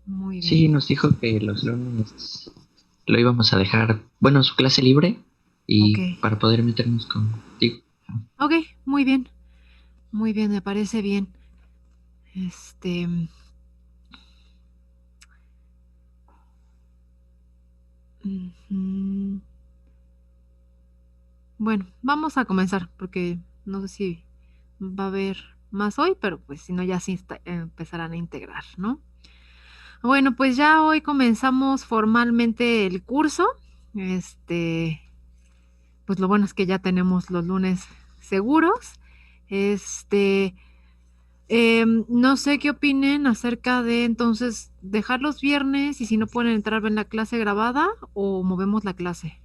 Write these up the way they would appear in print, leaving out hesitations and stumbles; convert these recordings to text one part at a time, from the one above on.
Muy bien. Sí, nos dijo que los lunes lo íbamos a dejar, bueno, su clase libre Ok. y para poder meternos contigo. Ok, muy bien, me parece bien. Este, ujú. Bueno, vamos a comenzar porque no sé si va a haber más hoy, pero pues si no ya sí empezarán a integrar, ¿no? Bueno, pues ya hoy comenzamos formalmente el curso. Este, pues lo bueno es que ya tenemos los lunes seguros. Este, no sé qué opinen acerca de entonces dejar los viernes y si no pueden entrar ven la clase grabada o movemos la clase.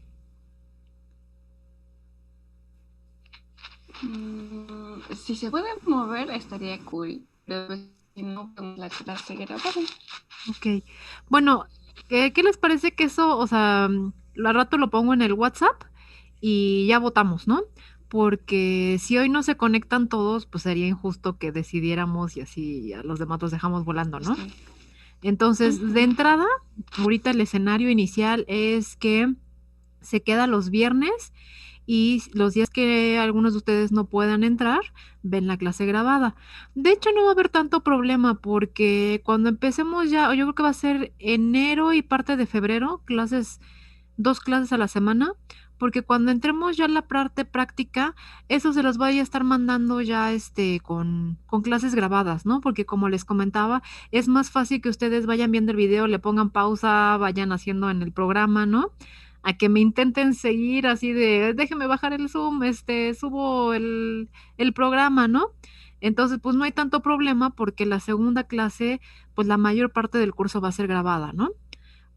Si se puede mover, estaría cool. Pero si no, pues la clase grabada. Ok. Bueno, ¿qué les parece que eso, o sea, al rato lo pongo en el WhatsApp y ya votamos, ¿no? Porque si hoy no se conectan todos, pues sería injusto que decidiéramos y así a los demás los dejamos volando, ¿no? Sí. Entonces, de Ujú. entrada, ahorita el escenario inicial es que se queda los viernes y los días que algunos de ustedes no puedan entrar, ven la clase grabada. De hecho, no va a haber tanto problema porque cuando empecemos ya, yo creo que va a ser enero y parte de febrero, clases, 2 clases a la semana, porque cuando entremos ya en la parte práctica, eso se los vaya a estar mandando ya con clases grabadas, ¿no? Porque como les comentaba, es más fácil que ustedes vayan viendo el video, le pongan pausa, vayan haciendo en el programa, ¿no? A que me intenten seguir así de, déjeme bajar el Zoom, subo el programa, ¿no? Entonces, pues no hay tanto problema porque la segunda clase, pues la mayor parte del curso va a ser grabada, ¿no?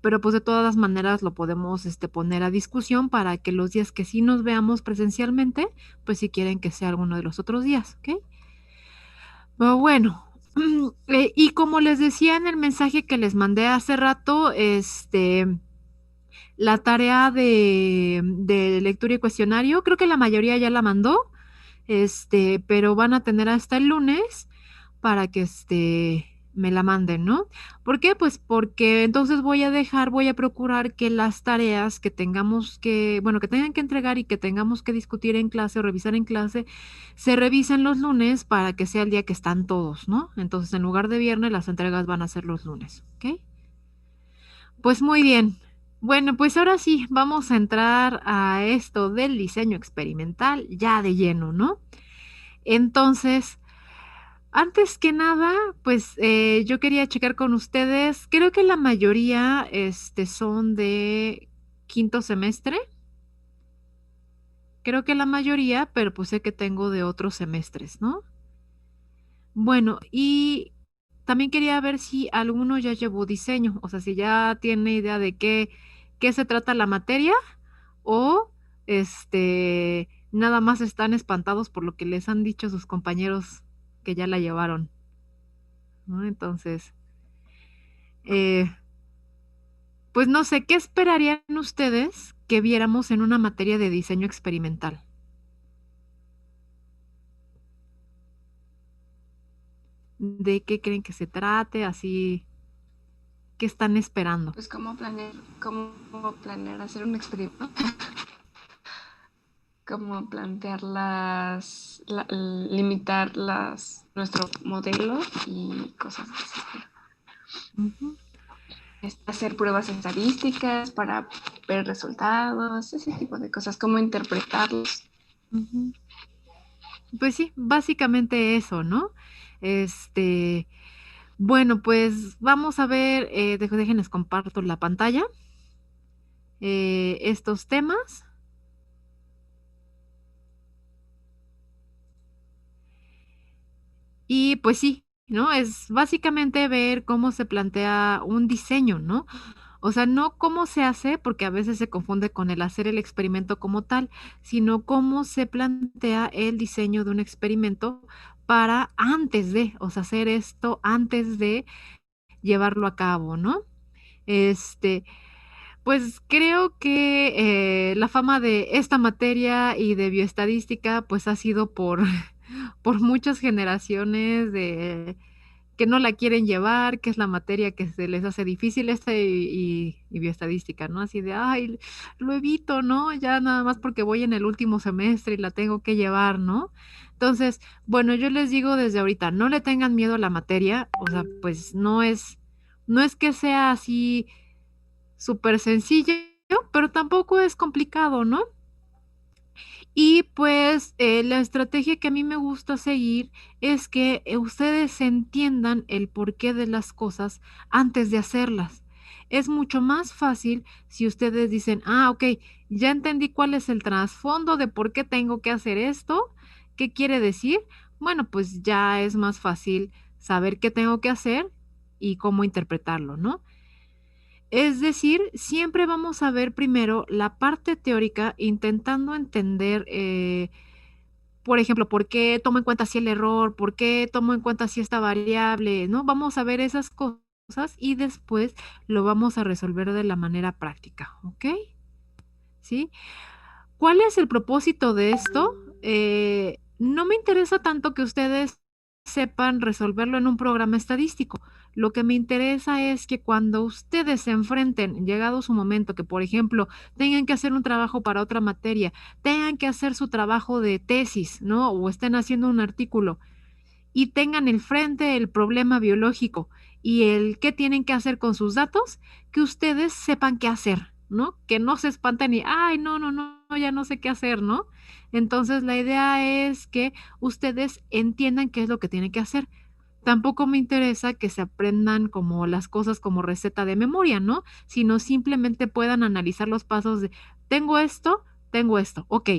Pero pues de todas maneras lo podemos poner a discusión para que los días que sí nos veamos presencialmente, pues si quieren que sea alguno de los otros días, ¿ok? Pero bueno, y como les decía en el mensaje que les mandé hace rato, la tarea de lectura y cuestionario, creo que la mayoría ya la mandó, pero van a tener hasta el lunes para que me la manden, ¿no? ¿Por qué? Pues porque entonces voy a procurar que las tareas que tengamos que, bueno, que tengan que entregar y que tengamos que discutir en clase o revisar en clase, se revisen los lunes para que sea el día que están todos, ¿no? Entonces, en lugar de viernes, las entregas van a ser los lunes, ¿ok? Pues muy bien. Bueno, pues ahora sí, vamos a entrar a esto del diseño experimental ya de lleno, ¿no? Entonces, antes que nada, pues yo quería checar con ustedes, creo que la mayoría son de quinto semestre, creo que la mayoría, pero pues sé que tengo de otros semestres, ¿no? Bueno, y también quería ver si alguno ya llevó diseño, o sea, si ya tiene idea de qué se trata la materia o nada más están espantados por lo que les han dicho sus compañeros que ya la llevaron, ¿no? Entonces, eh, pues no sé, ¿qué esperarían ustedes que viéramos en una materia de diseño experimental? ¿De qué creen que se trate? Así, ¿qué están esperando? Pues cómo planear hacer un experimento, cómo plantear limitar nuestro modelo y cosas así. Ujú, Hacer pruebas estadísticas para ver resultados, ese tipo de cosas, cómo interpretarlos. ujú. Pues sí, básicamente eso, ¿no? Este, bueno, pues vamos a ver, déjenles comparto la pantalla, estos temas. Y pues sí, ¿no? Es básicamente ver cómo se plantea un diseño, ¿no? O sea, no cómo se hace, porque a veces se confunde con el hacer el experimento como tal, sino cómo se plantea el diseño de un experimento para antes de, o sea, hacer esto antes de llevarlo a cabo, ¿no? Este, pues creo que la fama de esta materia y de bioestadística, pues ha sido por, por muchas generaciones de que no la quieren llevar, que es la materia que se les hace difícil, y bioestadística, ¿no? Así de, ay, lo evito, ¿no? Ya nada más porque voy en el último semestre y la tengo que llevar, ¿no? Entonces, bueno, yo les digo desde ahorita, no le tengan miedo a la materia, o sea, pues no es que sea así súper sencillo, pero tampoco es complicado, ¿no? Y pues la estrategia que a mí me gusta seguir es que ustedes entiendan el porqué de las cosas antes de hacerlas. Es mucho más fácil si ustedes dicen, ok, ya entendí cuál es el trasfondo de por qué tengo que hacer esto, qué quiere decir. Bueno, pues ya es más fácil saber qué tengo que hacer y cómo interpretarlo, ¿no? Es decir, siempre vamos a ver primero la parte teórica intentando entender, por ejemplo, por qué tomo en cuenta así el error, por qué tomo en cuenta así esta variable, ¿no? Vamos a ver esas cosas y después lo vamos a resolver de la manera práctica, ¿ok? ¿Sí? ¿Cuál es el propósito de esto? No me interesa tanto que ustedes sepan resolverlo en un programa estadístico. Lo que me interesa es que cuando ustedes se enfrenten, llegado su momento, que por ejemplo tengan que hacer un trabajo para otra materia, tengan que hacer su trabajo de tesis, ¿no? O estén haciendo un artículo y tengan el frente el problema biológico y el qué tienen que hacer con sus datos, que ustedes sepan qué hacer, ¿no? Que no se espanten y, ay, no, no, no, ya no sé qué hacer, ¿no? Entonces la idea es que ustedes entiendan qué es lo que tienen que hacer. Tampoco me interesa que se aprendan como las cosas como receta de memoria, ¿no? Sino simplemente puedan analizar los pasos de, tengo esto, ok,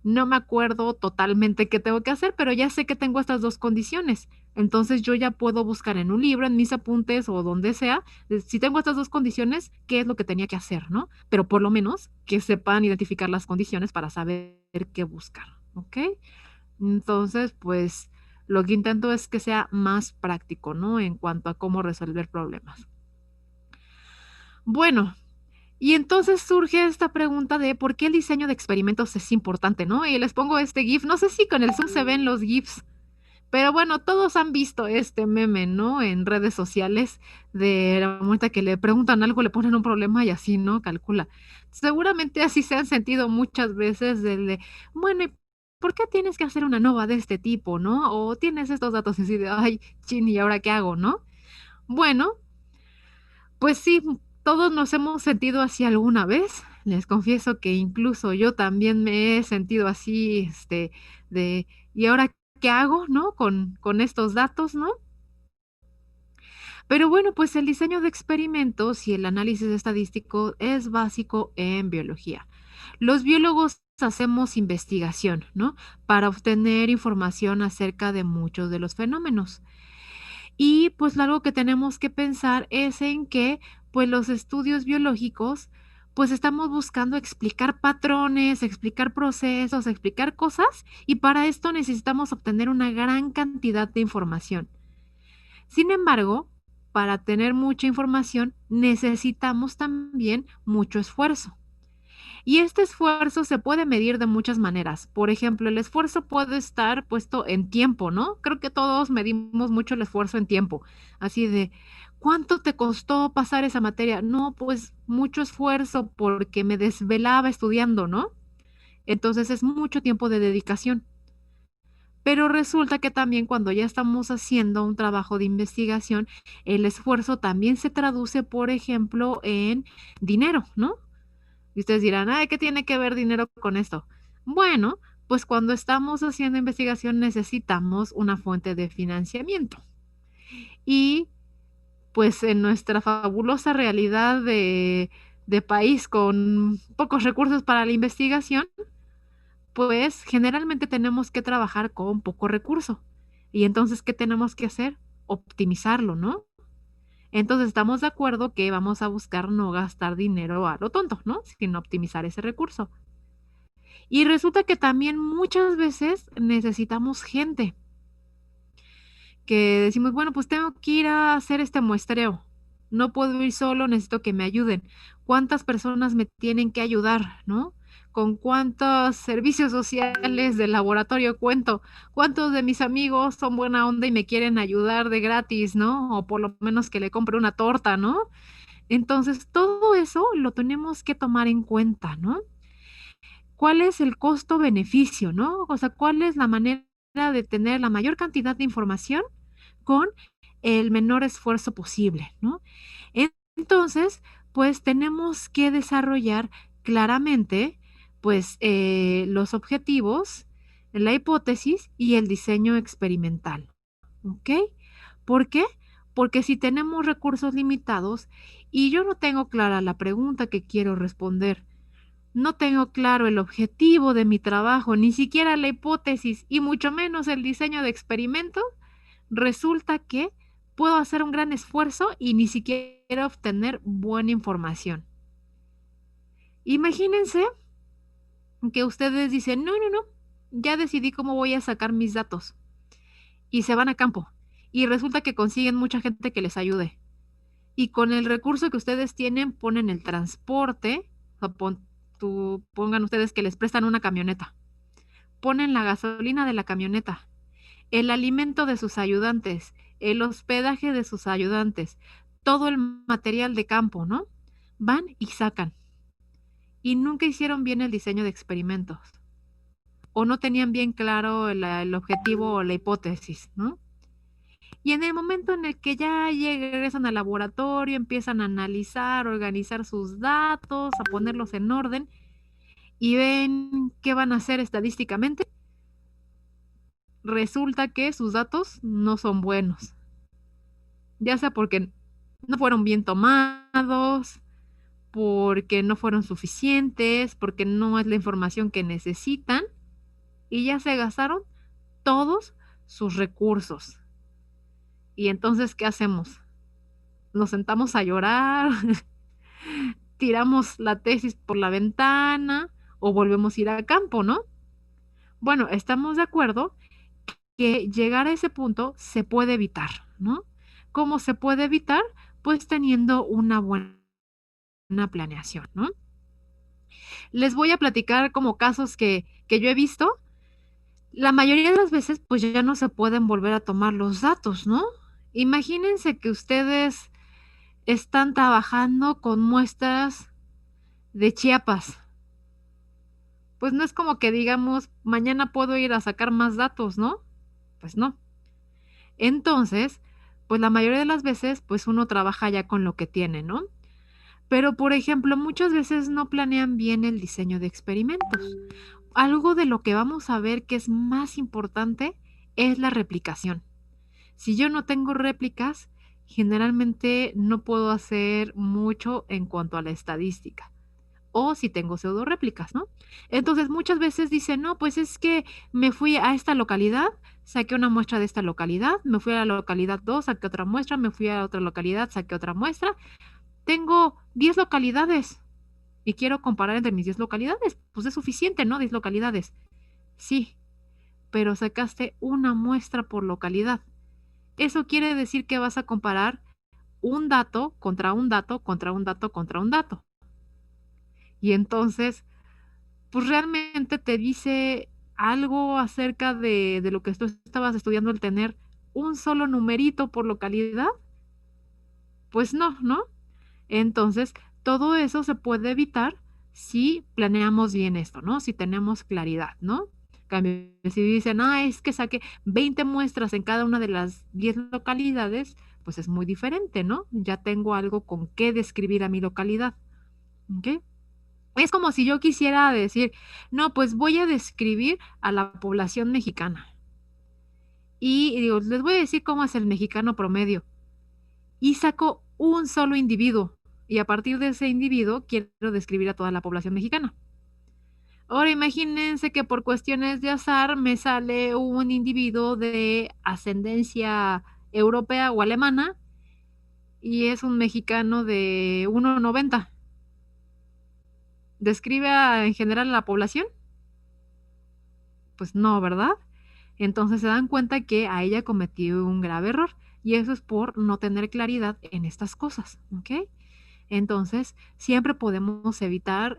no me acuerdo totalmente qué tengo que hacer, pero ya sé que tengo estas dos condiciones. Entonces yo ya puedo buscar en un libro, en mis apuntes o donde sea, si tengo estas dos condiciones, qué es lo que tenía que hacer, ¿no? Pero por lo menos que sepan identificar las condiciones para saber qué buscar, ¿ok? Entonces, pues lo que intento es que sea más práctico, ¿no? En cuanto a cómo resolver problemas. Bueno, y entonces surge esta pregunta de por qué el diseño de experimentos es importante, ¿no? Y les pongo este GIF, no sé si con el Zoom se ven los GIFs, pero bueno, todos han visto este meme, ¿no? En redes sociales de la muerta que le preguntan algo, le ponen un problema y así, ¿no? Calcula. Seguramente así se han sentido muchas veces de, bueno, ¿y por qué tienes que hacer una nova de este tipo, no? O tienes estos datos así de, ay, chin, ¿y ahora qué hago, no? Bueno, pues sí, todos nos hemos sentido así alguna vez. Les confieso que incluso yo también me he sentido así, de, ¿y ahora qué hago, no? Con estos datos, ¿no? Pero bueno, pues el diseño de experimentos y el análisis estadístico es básico en biología. Los biólogos hacemos investigación, ¿no? Para obtener información acerca de muchos de los fenómenos. Y pues algo que tenemos que pensar es en que pues los estudios biológicos pues estamos buscando explicar patrones, explicar procesos, explicar cosas y para esto necesitamos obtener una gran cantidad de información. Sin embargo, para tener mucha información necesitamos también mucho esfuerzo. Y este esfuerzo se puede medir de muchas maneras. Por ejemplo, el esfuerzo puede estar puesto en tiempo, ¿no? Creo que todos medimos mucho el esfuerzo en tiempo. Así de, ¿cuánto te costó pasar esa materia? No, pues mucho esfuerzo porque me desvelaba estudiando, ¿no? Entonces es mucho tiempo de dedicación. Pero resulta que también cuando ya estamos haciendo un trabajo de investigación, el esfuerzo también se traduce, por ejemplo, en dinero, ¿no? Y ustedes dirán, ay, ¿qué tiene que ver dinero con esto? Bueno, pues cuando estamos haciendo investigación necesitamos una fuente de financiamiento. Y pues en nuestra fabulosa realidad de país con pocos recursos para la investigación, pues generalmente tenemos que trabajar con poco recurso. Y entonces, ¿qué tenemos que hacer? Optimizarlo, ¿no? Entonces estamos de acuerdo que vamos a buscar no gastar dinero a lo tonto, ¿no? Sino optimizar ese recurso. Y resulta que también muchas veces necesitamos gente que decimos, bueno, pues tengo que ir a hacer este muestreo. No puedo ir solo, necesito que me ayuden. ¿Cuántas personas me tienen que ayudar, no? ¿Con cuántos servicios sociales de laboratorio cuento? ¿Cuántos de mis amigos son buena onda y me quieren ayudar de gratis, no? O por lo menos que le compre una torta, ¿no? Entonces, todo eso lo tenemos que tomar en cuenta, ¿no? ¿Cuál es el costo-beneficio, no? O sea, ¿cuál es la manera de tener la mayor cantidad de información con el menor esfuerzo posible, ¿no? Entonces, pues tenemos que desarrollar claramente, pues, los objetivos, la hipótesis y el diseño experimental, ¿ok? ¿Por qué? Porque si tenemos recursos limitados y yo no tengo clara la pregunta que quiero responder, no tengo claro el objetivo de mi trabajo, ni siquiera la hipótesis y mucho menos el diseño de experimento, resulta que puedo hacer un gran esfuerzo y ni siquiera obtener buena información. Imagínense que ustedes dicen, no, no, no, ya decidí cómo voy a sacar mis datos y se van a campo y resulta que consiguen mucha gente que les ayude. Y con el recurso que ustedes tienen ponen el transporte, o sea, pongan ustedes que les prestan una camioneta, ponen la gasolina de la camioneta, el alimento de sus ayudantes, el hospedaje de sus ayudantes, todo el material de campo, ¿no? Van y sacan. Y nunca hicieron bien el diseño de experimentos. O no tenían bien claro el objetivo o la hipótesis, ¿no? Y en el momento en el que ya regresan al laboratorio, empiezan a analizar, organizar sus datos, a ponerlos en orden y ven qué van a hacer estadísticamente, resulta que sus datos no son buenos. Ya sea porque no fueron bien tomados, porque no fueron suficientes, porque no es la información que necesitan y ya se gastaron todos sus recursos. Y entonces, ¿qué hacemos? Nos sentamos a llorar, tiramos la tesis por la ventana o volvemos a ir a campo, ¿no? Bueno, estamos de acuerdo que llegar a ese punto se puede evitar, ¿no? ¿Cómo se puede evitar? Pues teniendo una buena planeación, ¿no? Les voy a platicar como casos que yo he visto. La mayoría de las veces, pues ya no se pueden volver a tomar los datos, ¿no? Imagínense que ustedes están trabajando con muestras de Chiapas. Pues no es como que digamos, mañana puedo ir a sacar más datos, ¿no? Pues no. Entonces, pues la mayoría de las veces, pues uno trabaja ya con lo que tiene, ¿no? Pero, por ejemplo, muchas veces no planean bien el diseño de experimentos. Algo de lo que vamos a ver que es más importante es la replicación. Si yo no tengo réplicas, generalmente no puedo hacer mucho en cuanto a la estadística. O si tengo pseudo réplicas, ¿no? Entonces muchas veces dicen, no, pues es que me fui a esta localidad, saqué una muestra de esta localidad, me fui a la localidad 2, saqué otra muestra, me fui a otra localidad, saqué otra muestra. Tengo 10 localidades y quiero comparar entre mis 10 localidades. Pues es suficiente, ¿no? 10 localidades. Sí, pero sacaste una muestra por localidad. Eso quiere decir que vas a comparar un dato contra un dato contra un dato contra un dato. Y entonces, pues realmente te dice algo acerca de lo que tú estabas estudiando, el tener un solo numerito por localidad. Pues no, ¿no? Entonces, todo eso se puede evitar si planeamos bien esto, ¿no? Si tenemos claridad, ¿no? Cambio, si dicen, es que saqué 20 muestras en cada una de las 10 localidades, pues es muy diferente, ¿no? Ya tengo algo con qué describir a mi localidad, ¿ok? Es como si yo quisiera decir, no, pues voy a describir a la población mexicana. Y digo, les voy a decir cómo es el mexicano promedio. Y saco un solo individuo. Y a partir de ese individuo quiero describir a toda la población mexicana. Ahora imagínense que por cuestiones de azar me sale un individuo de ascendencia europea o alemana y es un mexicano de 1,90. ¿Describe en general a la población? Pues no, ¿verdad? Entonces se dan cuenta que a ella cometió un grave error y eso es por no tener claridad en estas cosas, ¿ok? Entonces, siempre podemos evitar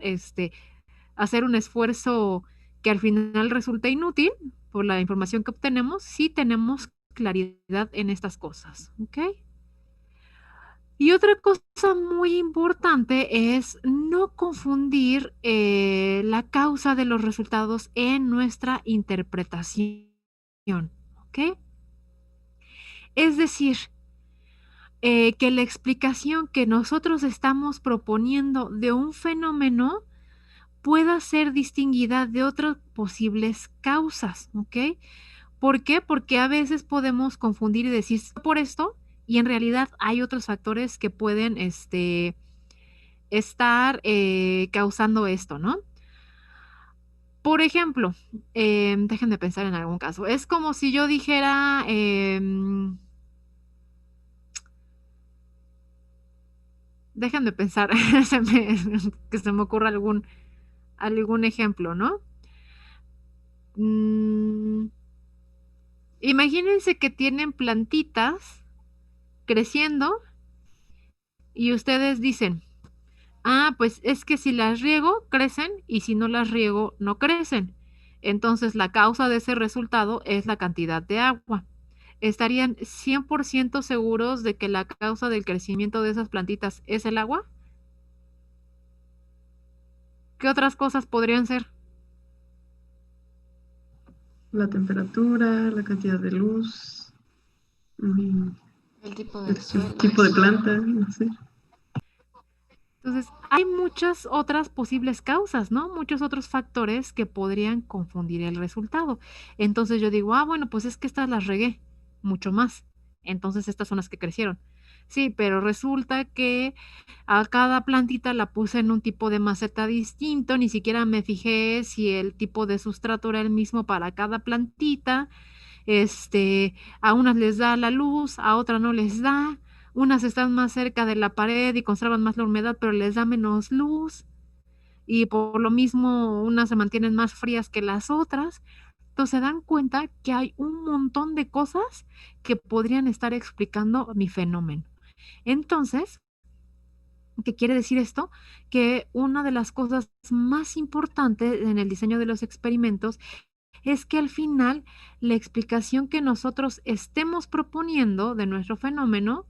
hacer un esfuerzo que al final resulta inútil por la información que obtenemos si tenemos claridad en estas cosas, ¿ok? Y otra cosa muy importante es no confundir la causa de los resultados en nuestra interpretación, ¿ok? Es decir, que la explicación que nosotros estamos proponiendo de un fenómeno pueda ser distinguida de otras posibles causas, ¿ok? ¿Por qué? Porque a veces podemos confundir y decir por esto, y en realidad hay otros factores que pueden estar causando esto, ¿no? Por ejemplo, déjenme pensar en algún caso. Es como si yo dijera, déjenme pensar, que se me ocurra algún ejemplo, ¿no? Imagínense que tienen plantitas creciendo y ustedes dicen, ah, pues es que si las riego, crecen y si no las riego, no crecen. Entonces la causa de ese resultado es la cantidad de agua. ¿Estarían 100% seguros de que la causa del crecimiento de esas plantitas es el agua? ¿Qué otras cosas podrían ser? La temperatura, la cantidad de luz, El tipo el del suelo. tipo de planta, no sé. Entonces, hay muchas otras posibles causas, ¿no? Muchos otros factores que podrían confundir el resultado. Entonces yo digo, ah, bueno, pues es que estas las regué mucho más. Entonces estas son las que crecieron. Sí, pero resulta que a cada plantita la puse en un tipo de maceta distinto, ni siquiera me fijé si el tipo de sustrato era el mismo para cada plantita. A unas les da la luz, a otras no les da. Unas están más cerca de la pared y conservan más la humedad, pero les da menos luz. Y por lo mismo, unas se mantienen más frías que las otras. Entonces se dan cuenta que hay un montón de cosas que podrían estar explicando mi fenómeno. Entonces, ¿qué quiere decir esto? Que una de las cosas más importantes en el diseño de los experimentos es que al final la explicación que nosotros estemos proponiendo de nuestro fenómeno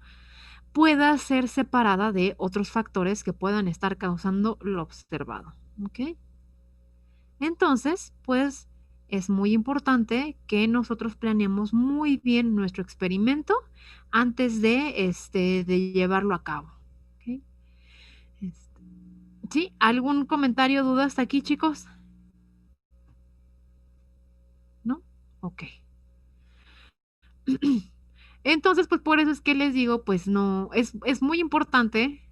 pueda ser separada de otros factores que puedan estar causando lo observado. ¿Ok? Entonces, pues es muy importante que nosotros planeemos muy bien nuestro experimento antes de llevarlo a cabo. ¿Ok? ¿Sí? ¿Algún comentario, duda hasta aquí, chicos? ¿No? Ok. Entonces, pues por eso es que les digo, pues no, es muy importante,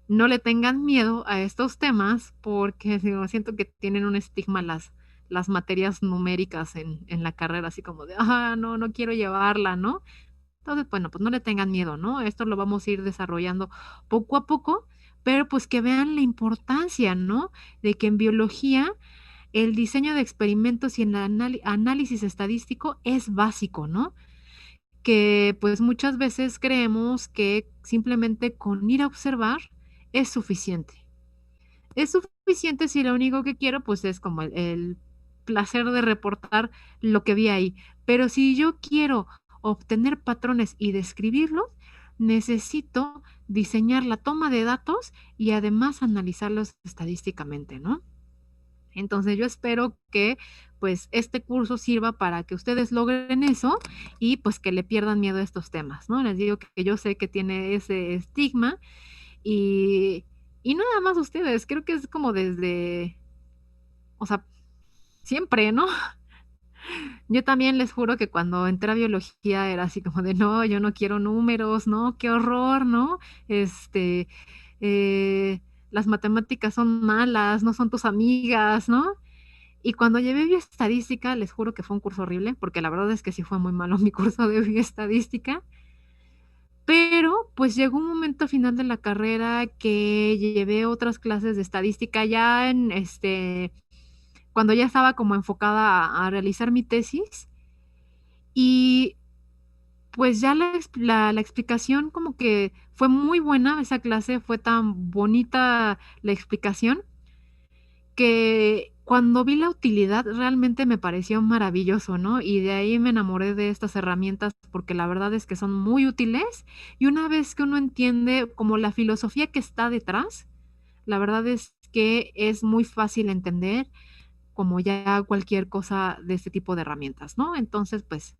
no le tengan miedo a estos temas, porque digo, siento que tienen un estigma las materias numéricas en la carrera, así como de, ah, no, no quiero llevarla, ¿no? Entonces, bueno, pues no le tengan miedo, ¿no? Esto lo vamos a ir desarrollando poco a poco, pero pues que vean la importancia, ¿no? De que en biología el diseño de experimentos y el análisis estadístico es básico, ¿no? Que pues muchas veces creemos que simplemente con ir a observar es suficiente. Es suficiente si lo único que quiero pues es como el placer de reportar lo que vi ahí. Pero si yo quiero obtener patrones y describirlos, necesito diseñar la toma de datos y además analizarlos estadísticamente, ¿no? Entonces yo espero que pues este curso sirva para que ustedes logren eso y pues que le pierdan miedo a estos temas, ¿no? Les digo que yo sé que tiene ese estigma y, y no nada más ustedes, creo que es como desde, o sea, siempre, ¿no? Yo también les juro que cuando entré a biología era así como de, no, yo no quiero números, ¿no? Qué horror, ¿no? Este, las matemáticas son malas, no son tus amigas, ¿no? Y cuando llevé bioestadística, les juro que fue un curso horrible, porque la verdad es que sí fue muy malo mi curso de bioestadística, pero pues llegó un momento final de la carrera que llevé otras clases de estadística ya cuando ya estaba como enfocada a realizar mi tesis y pues ya la explicación como que fue muy buena, esa clase fue tan bonita la explicación que cuando vi la utilidad realmente me pareció maravilloso, ¿no? Y de ahí me enamoré de estas herramientas porque la verdad es que son muy útiles y una vez que uno entiende como la filosofía que está detrás, la verdad es que es muy fácil entender como ya cualquier cosa de este tipo de herramientas, ¿no? Entonces, pues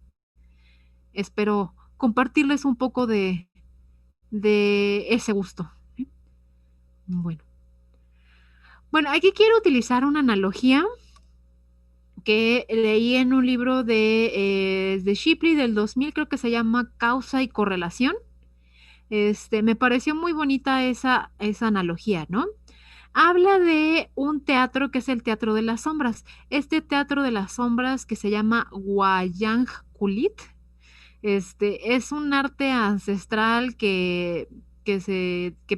espero compartirles un poco de ese gusto. ¿Sí? Bueno. Bueno, aquí quiero utilizar una analogía que leí en un libro de Shipley del 2000, creo que se llama Causa y Correlación. Me pareció muy bonita esa analogía, ¿no? Habla de un teatro que es el Teatro de las Sombras. Este Teatro de las Sombras que se llama Wayang Kulit, es un arte ancestral que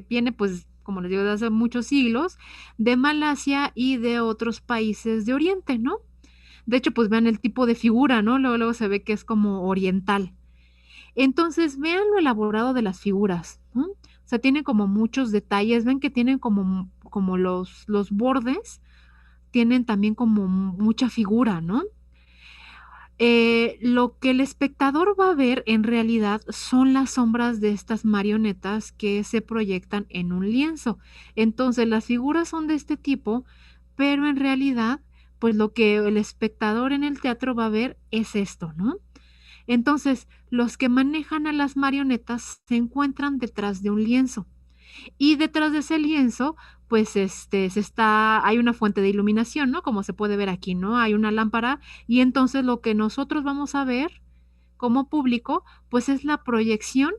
viene, pues, como les digo, de hace muchos siglos, de Malasia y de otros países de Oriente, ¿no? De hecho, pues vean el tipo de figura, ¿no? Luego se ve que es como oriental. Entonces, vean lo elaborado de las figuras, ¿no? O sea, tiene como muchos detalles, ven que tienen como los bordes, tienen también como mucha figura, ¿no? Lo que el espectador va a ver en realidad son las sombras de estas marionetas que se proyectan en un lienzo. Entonces, las figuras son de este tipo, pero en realidad, pues lo que el espectador en el teatro va a ver es esto, ¿no? Entonces, los que manejan a las marionetas se encuentran detrás de un lienzo y detrás de ese lienzo, pues hay una fuente de iluminación, ¿no? Como se puede ver aquí, ¿no? Hay una lámpara y entonces lo que nosotros vamos a ver como público, pues es la proyección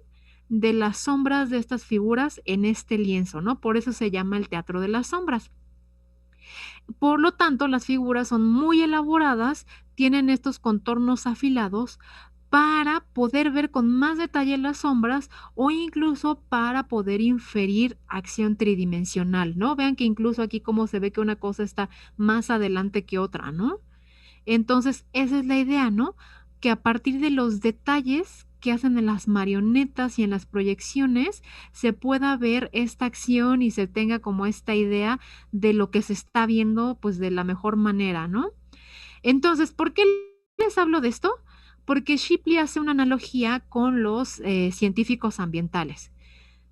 de las sombras de estas figuras en este lienzo, ¿no? Por eso se llama el teatro de las sombras. Por lo tanto, las figuras son muy elaboradas, tienen estos contornos afilados para poder ver con más detalle las sombras o incluso para poder inferir acción tridimensional, ¿no? Vean que incluso aquí como se ve que una cosa está más adelante que otra, ¿no? Entonces, esa es la idea, ¿no? Que a partir de los detalles que hacen en las marionetas y en las proyecciones, se pueda ver esta acción y se tenga como esta idea de lo que se está viendo, pues de la mejor manera, ¿no? Entonces, ¿por qué les hablo de esto? Porque Shipley hace una analogía con los científicos ambientales.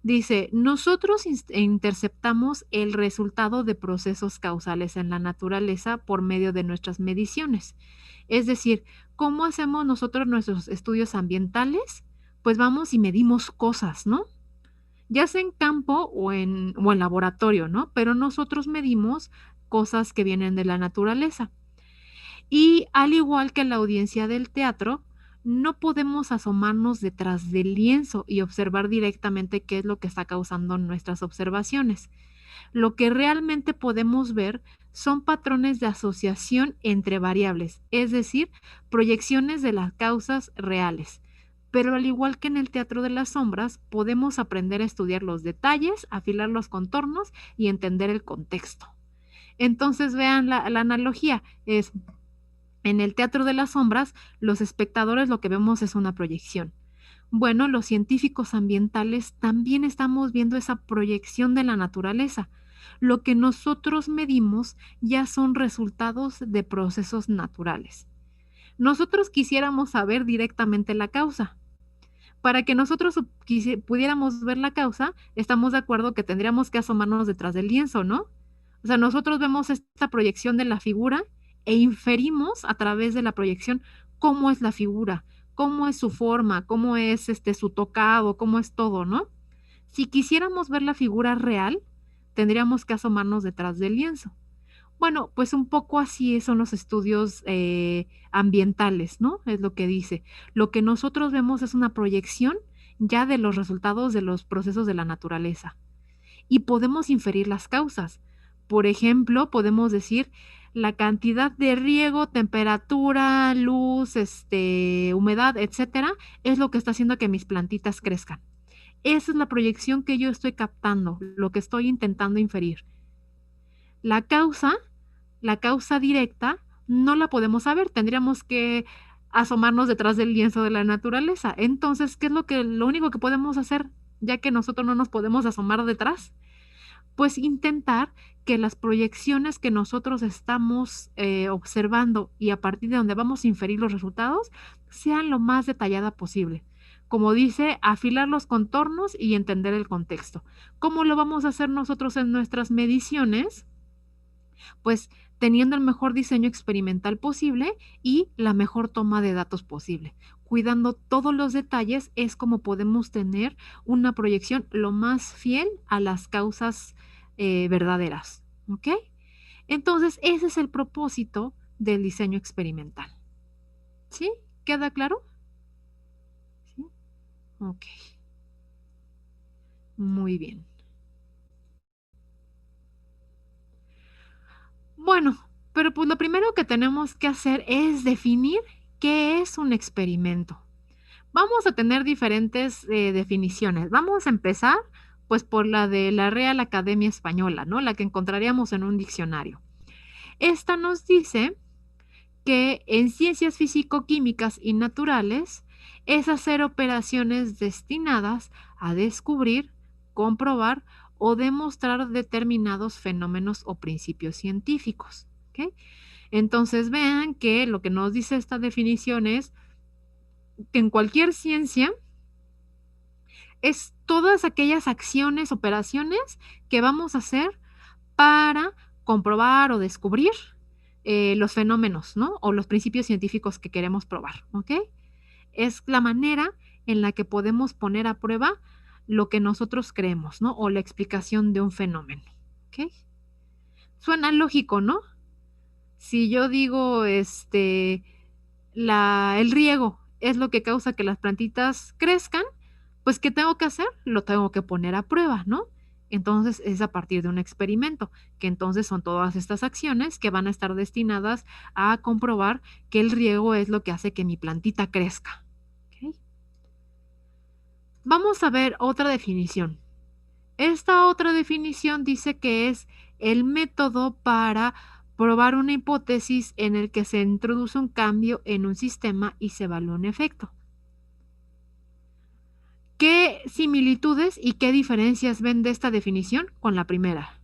Dice, nosotros interceptamos el resultado de procesos causales en la naturaleza por medio de nuestras mediciones. Es decir, ¿cómo hacemos nosotros nuestros estudios ambientales? Pues vamos y medimos cosas, ¿no? Ya sea en campo o en laboratorio, ¿no? Pero nosotros medimos cosas que vienen de la naturaleza. Y al igual que la audiencia del teatro, no podemos asomarnos detrás del lienzo y observar directamente qué es lo que está causando nuestras observaciones. Lo que realmente podemos ver son patrones de asociación entre variables, es decir, proyecciones de las causas reales. Pero al igual que en el teatro de las sombras, podemos aprender a estudiar los detalles, afilar los contornos y entender el contexto. Entonces vean la analogía, es en el teatro de las sombras, los espectadores lo que vemos es una proyección. Bueno, los científicos ambientales también estamos viendo esa proyección de la naturaleza. Lo que nosotros medimos ya son resultados de procesos naturales. Nosotros quisiéramos saber directamente la causa. Para que nosotros pudiéramos ver la causa, estamos de acuerdo que tendríamos que asomarnos detrás del lienzo, ¿no? O sea, nosotros vemos esta proyección de la figura e inferimos a través de la proyección cómo es la figura, cómo es su forma, cómo es su tocado, cómo es todo, ¿no? Si quisiéramos ver la figura real, tendríamos que asomarnos detrás del lienzo. Bueno, pues un poco así son los estudios ambientales, ¿no? Es lo que dice. Lo que nosotros vemos es una proyección ya de los resultados de los procesos de la naturaleza. Y podemos inferir las causas. Por ejemplo, podemos decir la cantidad de riego, temperatura, luz, humedad, etcétera, es lo que está haciendo que mis plantitas crezcan. Esa es la proyección que yo estoy captando, lo que estoy intentando inferir. La causa directa, no la podemos saber, tendríamos que asomarnos detrás del lienzo de la naturaleza. Entonces, ¿qué es lo único que podemos hacer, ya que nosotros no nos podemos asomar detrás? pues intentar que las proyecciones que nosotros estamos observando y a partir de donde vamos a inferir los resultados sean lo más detallada posible. Como dice, afilar los contornos y entender el contexto. ¿Cómo lo vamos a hacer nosotros en nuestras mediciones? Pues teniendo el mejor diseño experimental posible y la mejor toma de datos posible. Cuidando todos los detalles es como podemos tener una proyección lo más fiel a las causas verdaderas. ¿Ok? Entonces, ese es el propósito del diseño experimental. ¿Sí? ¿Queda claro? ¿Sí? Ok. Muy bien. Bueno, pero pues lo primero que tenemos que hacer es definir qué es un experimento. Vamos a tener diferentes definiciones. Vamos a empezar pues por la de la Real Academia Española, ¿no? La que encontraríamos en un diccionario. Esta nos dice que en ciencias físico-químicas y naturales es hacer operaciones destinadas a descubrir, comprobar o demostrar determinados fenómenos o principios científicos. ¿Ok? Entonces vean que lo que nos dice esta definición es que en cualquier ciencia es todas aquellas acciones, operaciones que vamos a hacer para comprobar o descubrir los fenómenos, ¿no? O los principios científicos que queremos probar, ¿ok? Es la manera en la que podemos poner a prueba lo que nosotros creemos, ¿no? O la explicación de un fenómeno, ¿ok? Suena lógico, ¿no? Si yo digo, el riego es lo que causa que las plantitas crezcan, pues ¿qué tengo que hacer? Lo tengo que poner a prueba, ¿no? Entonces es a partir de un experimento, que entonces son todas estas acciones que van a estar destinadas a comprobar que el riego es lo que hace que mi plantita crezca. ¿Ok? Vamos a ver otra definición. Esta otra definición dice que es el método para probar una hipótesis en el que se introduce un cambio en un sistema y se evalúa un efecto. ¿Qué similitudes y qué diferencias ven de esta definición con la primera?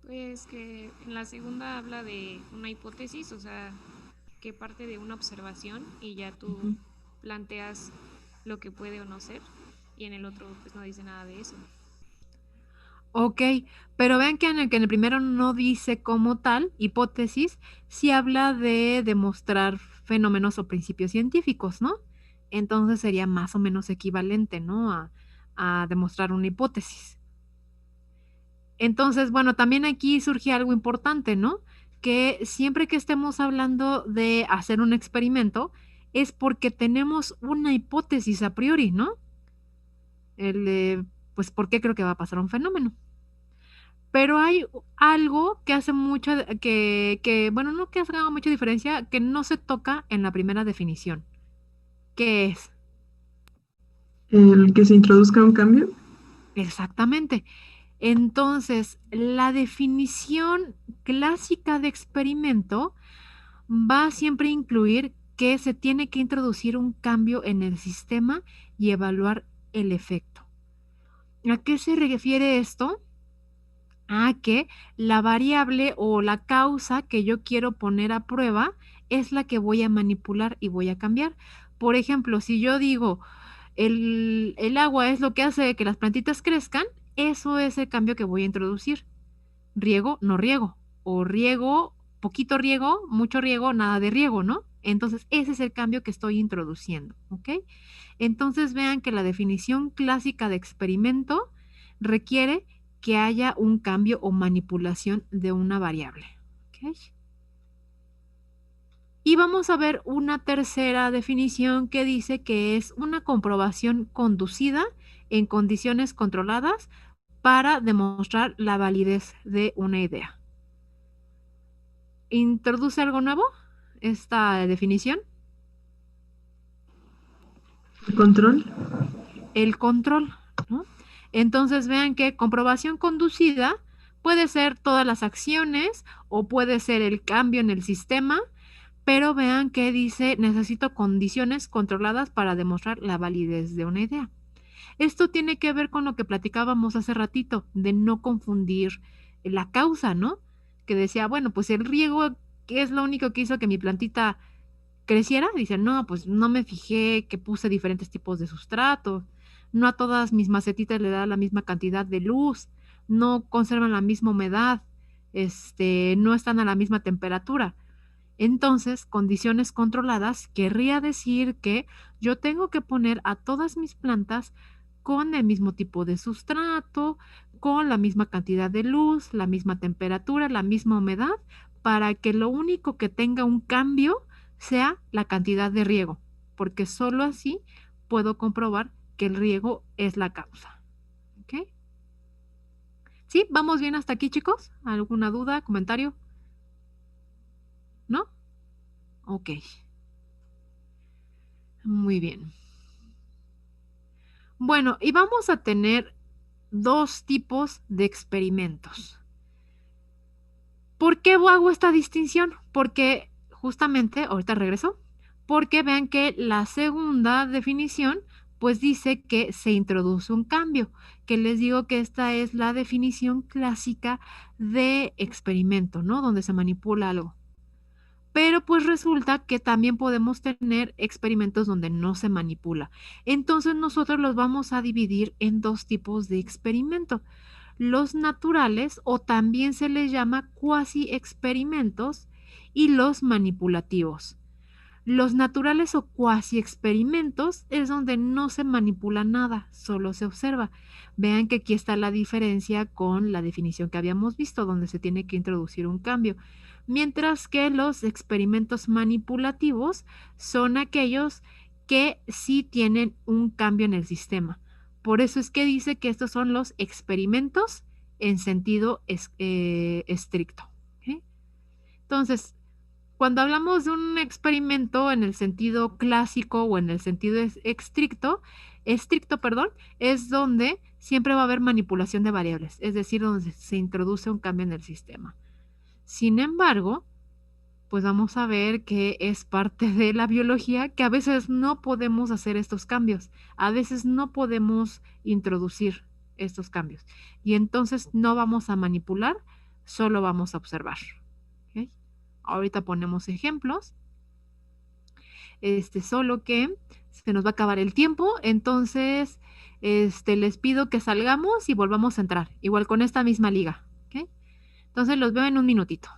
Pues que en la segunda habla de una hipótesis, o sea, que parte de una observación y ya tú planteas lo que puede o no ser, y en el otro pues no dice nada de eso. Ok, pero vean que en el primero no dice como tal hipótesis, sí habla de demostrar fenómenos o principios científicos, ¿no? Entonces sería más o menos equivalente, ¿no? A demostrar una hipótesis. Entonces, bueno, también aquí surge algo importante, ¿no? Que siempre que estemos hablando de hacer un experimento, es porque tenemos una hipótesis a priori, ¿no? Pues, ¿por qué creo que va a pasar un fenómeno? Pero hay algo que hace mucha, bueno, no que haga mucha diferencia, que no se toca en la primera definición. ¿Qué es? El que se introduzca un cambio. Exactamente. Entonces, la definición clásica de experimento va a siempre a incluir que se tiene que introducir un cambio en el sistema y evaluar el efecto. ¿A qué se refiere esto? A que la variable o la causa que yo quiero poner a prueba es la que voy a manipular y voy a cambiar. Por ejemplo, si yo digo el agua es lo que hace que las plantitas crezcan, eso es el cambio que voy a introducir. Riego, no riego. O riego, poquito riego, mucho riego, nada de riego, ¿no? Entonces, ese es el cambio que estoy introduciendo, ¿ok? Entonces, vean que la definición clásica de experimento requiere que haya un cambio o manipulación de una variable, ¿ok? Y vamos a ver una tercera definición que dice que es una comprobación conducida en condiciones controladas para demostrar la validez de una idea. ¿Introduce algo nuevo esta definición? El control. El control, ¿no? Entonces vean que comprobación conducida puede ser todas las acciones o puede ser el cambio en el sistema, pero vean que dice, necesito condiciones controladas para demostrar la validez de una idea. Esto tiene que ver con lo que platicábamos hace ratito, de no confundir la causa, ¿no? Que decía, bueno, pues el riego, ¿qué es lo único que hizo que mi plantita creciera? Dice, no, pues no me fijé que puse diferentes tipos de sustrato, no a todas mis macetitas le da la misma cantidad de luz, no conservan la misma humedad, no están a la misma temperatura. Entonces, condiciones controladas querría decir que yo tengo que poner a todas mis plantas con el mismo tipo de sustrato, con la misma cantidad de luz, la misma temperatura, la misma humedad, para que lo único que tenga un cambio sea la cantidad de riego, porque solo así puedo comprobar que el riego es la causa. ¿Ok? ¿Sí? ¿Vamos bien hasta aquí, chicos? ¿Alguna duda, comentario? ¿No? Ok. Muy bien. Bueno, y vamos a tener dos tipos de experimentos. ¿Por qué hago esta distinción? Porque justamente, ahorita regreso, porque vean que la segunda definición pues dice que se introduce un cambio, que les digo que esta es la definición clásica de experimento, ¿no? Donde se manipula algo. Pero pues resulta que también podemos tener experimentos donde no se manipula. Entonces nosotros los vamos a dividir en dos tipos de experimento. Los naturales, o también se les llama cuasi experimentos, y los manipulativos. Los naturales o cuasi experimentos es donde no se manipula nada, solo se observa. Vean que aquí está la diferencia con la definición que habíamos visto, donde se tiene que introducir un cambio. Mientras que los experimentos manipulativos son aquellos que sí tienen un cambio en el sistema. Por eso es que dice que estos son los experimentos en sentido estricto. ¿Ok? Entonces, cuando hablamos de un experimento en el sentido clásico o en el sentido estricto, perdón, es donde siempre va a haber manipulación de variables, es decir, donde se introduce un cambio en el sistema. Sin embargo, pues vamos a ver que es parte de la biología que a veces no podemos hacer estos cambios, a veces no podemos introducir estos cambios y entonces no vamos a manipular, solo vamos a observar. ¿Ok? Ahorita ponemos ejemplos, solo que se nos va a acabar el tiempo, entonces les pido que salgamos y volvamos a entrar, igual con esta misma liga. ¿Ok? Entonces los veo en un minutito.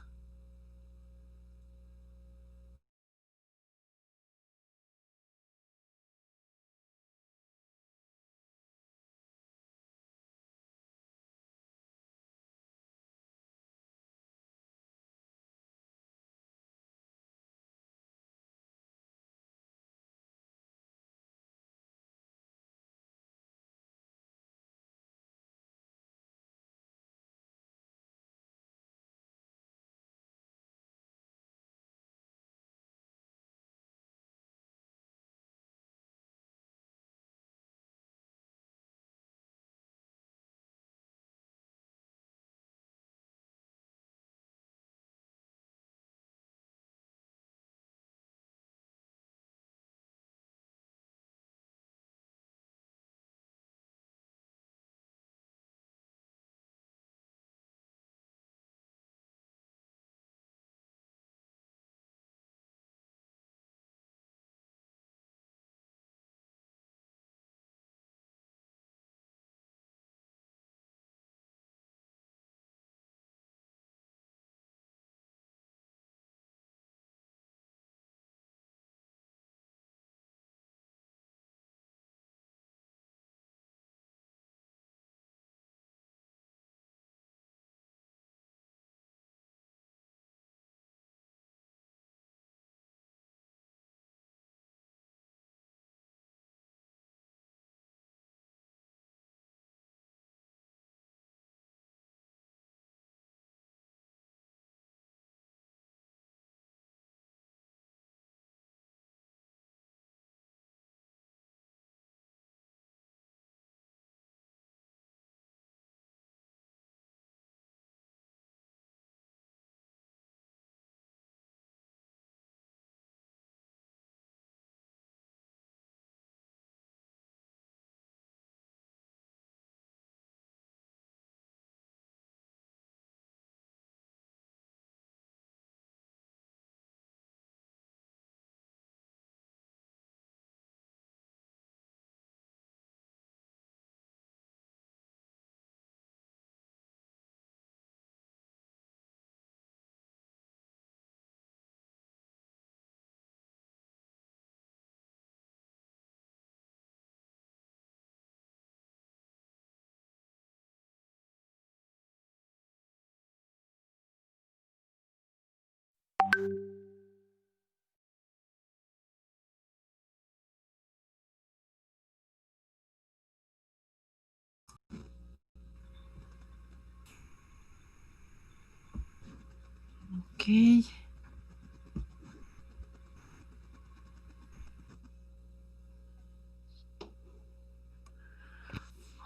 Ok.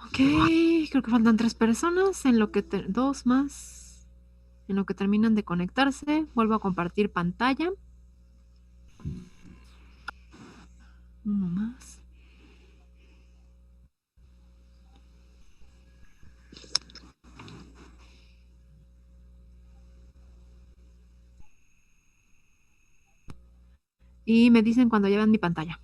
Ok, creo que faltan 3 personas, en lo que dos más, en lo que terminan de conectarse. Vuelvo a compartir pantalla. Uno más. Y me dicen cuando ya vean mi pantalla.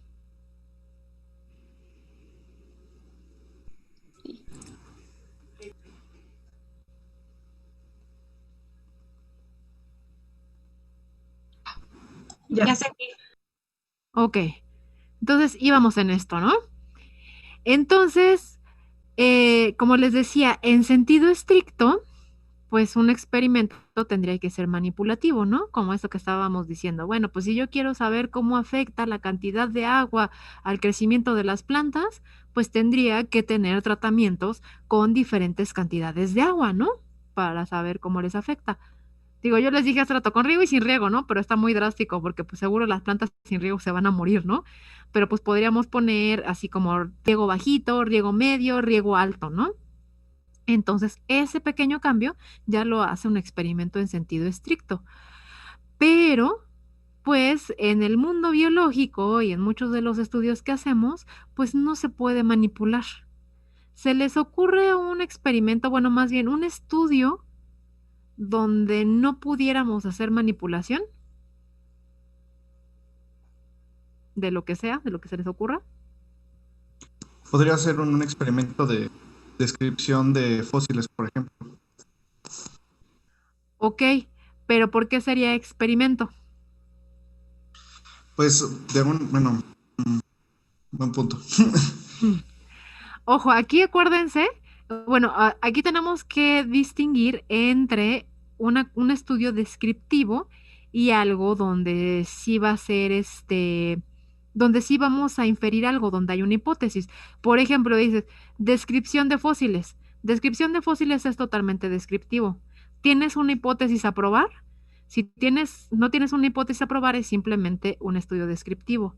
Ya. Ya sé que Ok, entonces íbamos en esto, ¿no? Entonces, como les decía, en sentido estricto, pues un experimento tendría que ser manipulativo, ¿no? Como esto que estábamos diciendo. Bueno, pues si yo quiero saber cómo afecta la cantidad de agua al crecimiento de las plantas, pues tendría que tener tratamientos con diferentes cantidades de agua, ¿no? Para saber cómo les afecta. Digo, yo les dije hace rato con riego y sin riego, ¿no? Pero está muy drástico porque pues seguro las plantas sin riego se van a morir, ¿no? Pero pues podríamos poner así como riego bajito, riego medio, riego alto, ¿no? Entonces, ese pequeño cambio ya lo hace un experimento en sentido estricto. Pero, pues, en el mundo biológico y en muchos de los estudios que hacemos, pues no se puede manipular. ¿Se les ocurre un experimento, bueno, más bien un estudio donde no pudiéramos hacer manipulación de lo que sea, de lo que se les ocurra? Podría ser un experimento de descripción de fósiles, por ejemplo. Ok, pero ¿por qué sería experimento? Pues, bueno, buen punto. Ojo, aquí acuérdense, bueno, aquí tenemos que distinguir entre un estudio descriptivo y algo donde sí va a ser donde sí vamos a inferir algo, donde hay una hipótesis. Por ejemplo, dices, descripción de fósiles. Descripción de fósiles es totalmente descriptivo. ¿Tienes una hipótesis a probar? Si no tienes una hipótesis a probar, es simplemente un estudio descriptivo.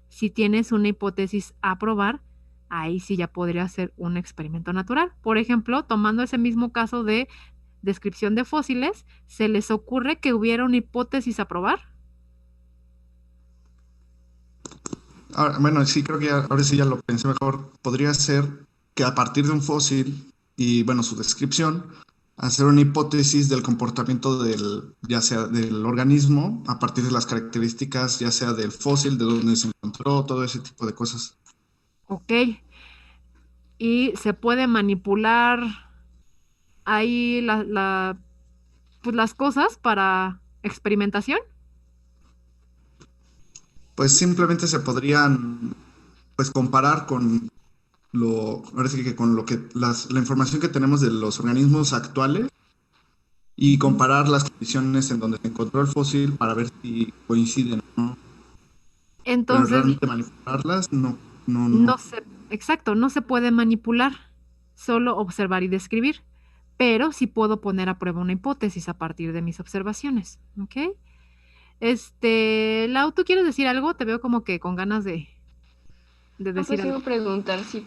Si tienes una hipótesis a probar, ahí sí ya podría ser un experimento natural. Por ejemplo, tomando ese mismo caso de descripción de fósiles, ¿se les ocurre que hubiera una hipótesis a probar? Ahora, bueno, sí, creo que ahora sí ya lo pensé mejor. Podría ser que a partir de un fósil y, bueno, su descripción, hacer una hipótesis del comportamiento ya sea del organismo, a partir de las características, ya sea del fósil, de dónde se encontró, todo ese tipo de cosas. Ok. Y se puede manipular ahí pues las cosas para experimentación. Pues simplemente se podrían, pues, comparar con ahora sí que con la información que tenemos de los organismos actuales y comparar las condiciones en donde se encontró el fósil para ver si coinciden, ¿no? Pero Entonces, realmente manipularlas, no, no, no. no se, exacto, no se puede manipular, solo observar y describir, pero sí puedo poner a prueba una hipótesis a partir de mis observaciones, ¿ok? Lau, ¿tú quieres decir algo? Te veo como que con ganas de No, decir pues iba algo. a preguntar si,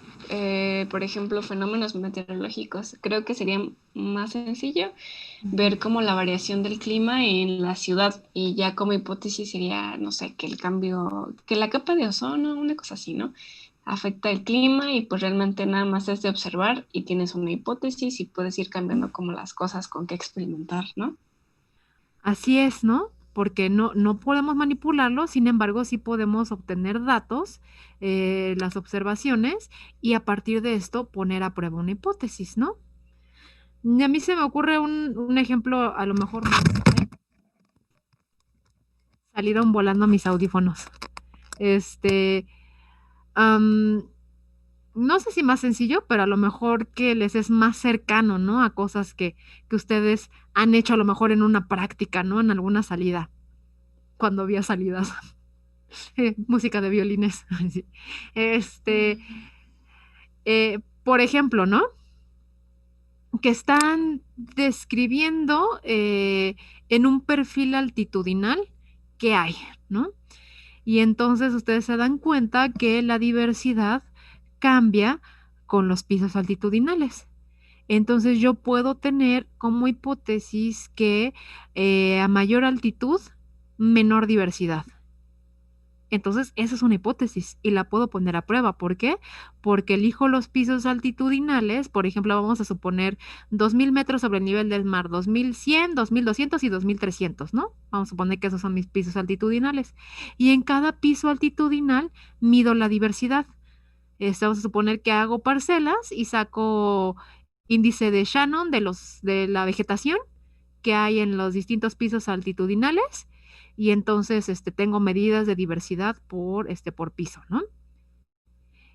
por ejemplo, fenómenos meteorológicos, creo que sería más sencillo Ujú. ver como la variación del clima en la ciudad y ya como hipótesis sería, no sé, que el cambio, que la capa de ozono, una cosa así, ¿no? Afecta el clima y pues realmente nada más es de observar y tienes una hipótesis y puedes ir cambiando como las cosas con qué experimentar, ¿no? Así es, ¿no? Porque no podemos manipularlo, sin embargo, sí podemos obtener datos, las observaciones, y a partir de esto poner a prueba una hipótesis, ¿no? Y a mí se me ocurre un ejemplo, a lo mejor salieron volando mis audífonos. Este, am, no sé si más sencillo, pero a lo mejor que les es más cercano, ¿no? A cosas que ustedes han hecho a lo mejor en una práctica, ¿no? En alguna salida, cuando había salidas. Música de violines. Sí. Este, por ejemplo, ¿no? que están describiendo en un perfil altitudinal que hay, ¿no? Y entonces ustedes se dan cuenta que la diversidad cambia con los pisos altitudinales. Entonces yo puedo tener como hipótesis que a mayor altitud, menor diversidad. Entonces, esa es una hipótesis y la puedo poner a prueba. ¿Por qué? Porque elijo los pisos altitudinales, por ejemplo, vamos a suponer 2000 metros sobre el nivel del mar, 2100, 2200 y 2300, ¿no? Vamos a suponer que esos son mis pisos altitudinales. Y en cada piso altitudinal mido la diversidad. Vamos a suponer que hago parcelas y saco índice de Shannon de la vegetación que hay en los distintos pisos altitudinales y entonces tengo medidas de diversidad por piso, ¿no?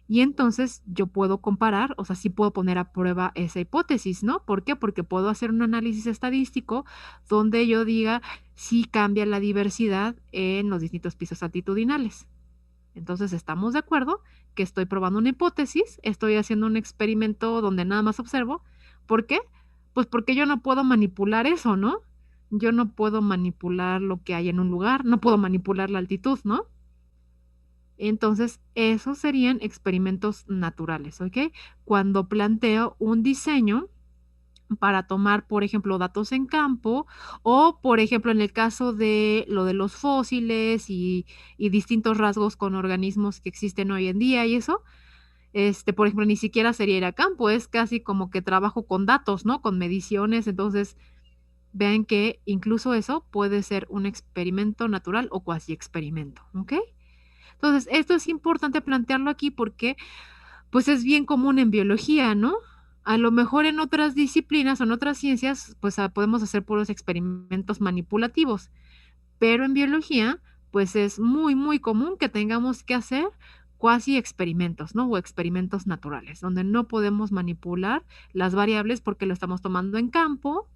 Y entonces yo puedo comparar, o sea, sí puedo poner a prueba esa hipótesis, ¿no? ¿Por qué? Porque puedo hacer un análisis estadístico donde yo diga si cambia la diversidad en los distintos pisos altitudinales. Entonces estamos de acuerdo que estoy probando una hipótesis, estoy haciendo un experimento donde nada más observo. ¿Por qué? Pues porque yo no puedo manipular eso, ¿no? Yo no puedo manipular lo que hay en un lugar, no puedo manipular la altitud, ¿no? Entonces, esos serían experimentos naturales, ¿ok? Cuando planteo un diseño para tomar, por ejemplo, datos en campo o, por ejemplo, en el caso de lo de los fósiles y distintos rasgos con organismos que existen hoy en día y eso, por ejemplo, ni siquiera sería ir a campo, es casi como que trabajo con datos, ¿no? Con mediciones, entonces vean que incluso eso puede ser un experimento natural o cuasi experimento, ¿ok? Entonces, esto es importante plantearlo aquí porque pues es bien común en biología, ¿no? A lo mejor en otras disciplinas o en otras ciencias, pues podemos hacer puros experimentos manipulativos, pero en biología, pues es muy, muy común que tengamos que hacer cuasi experimentos, ¿no? O experimentos naturales, donde no podemos manipular las variables porque lo estamos tomando en campo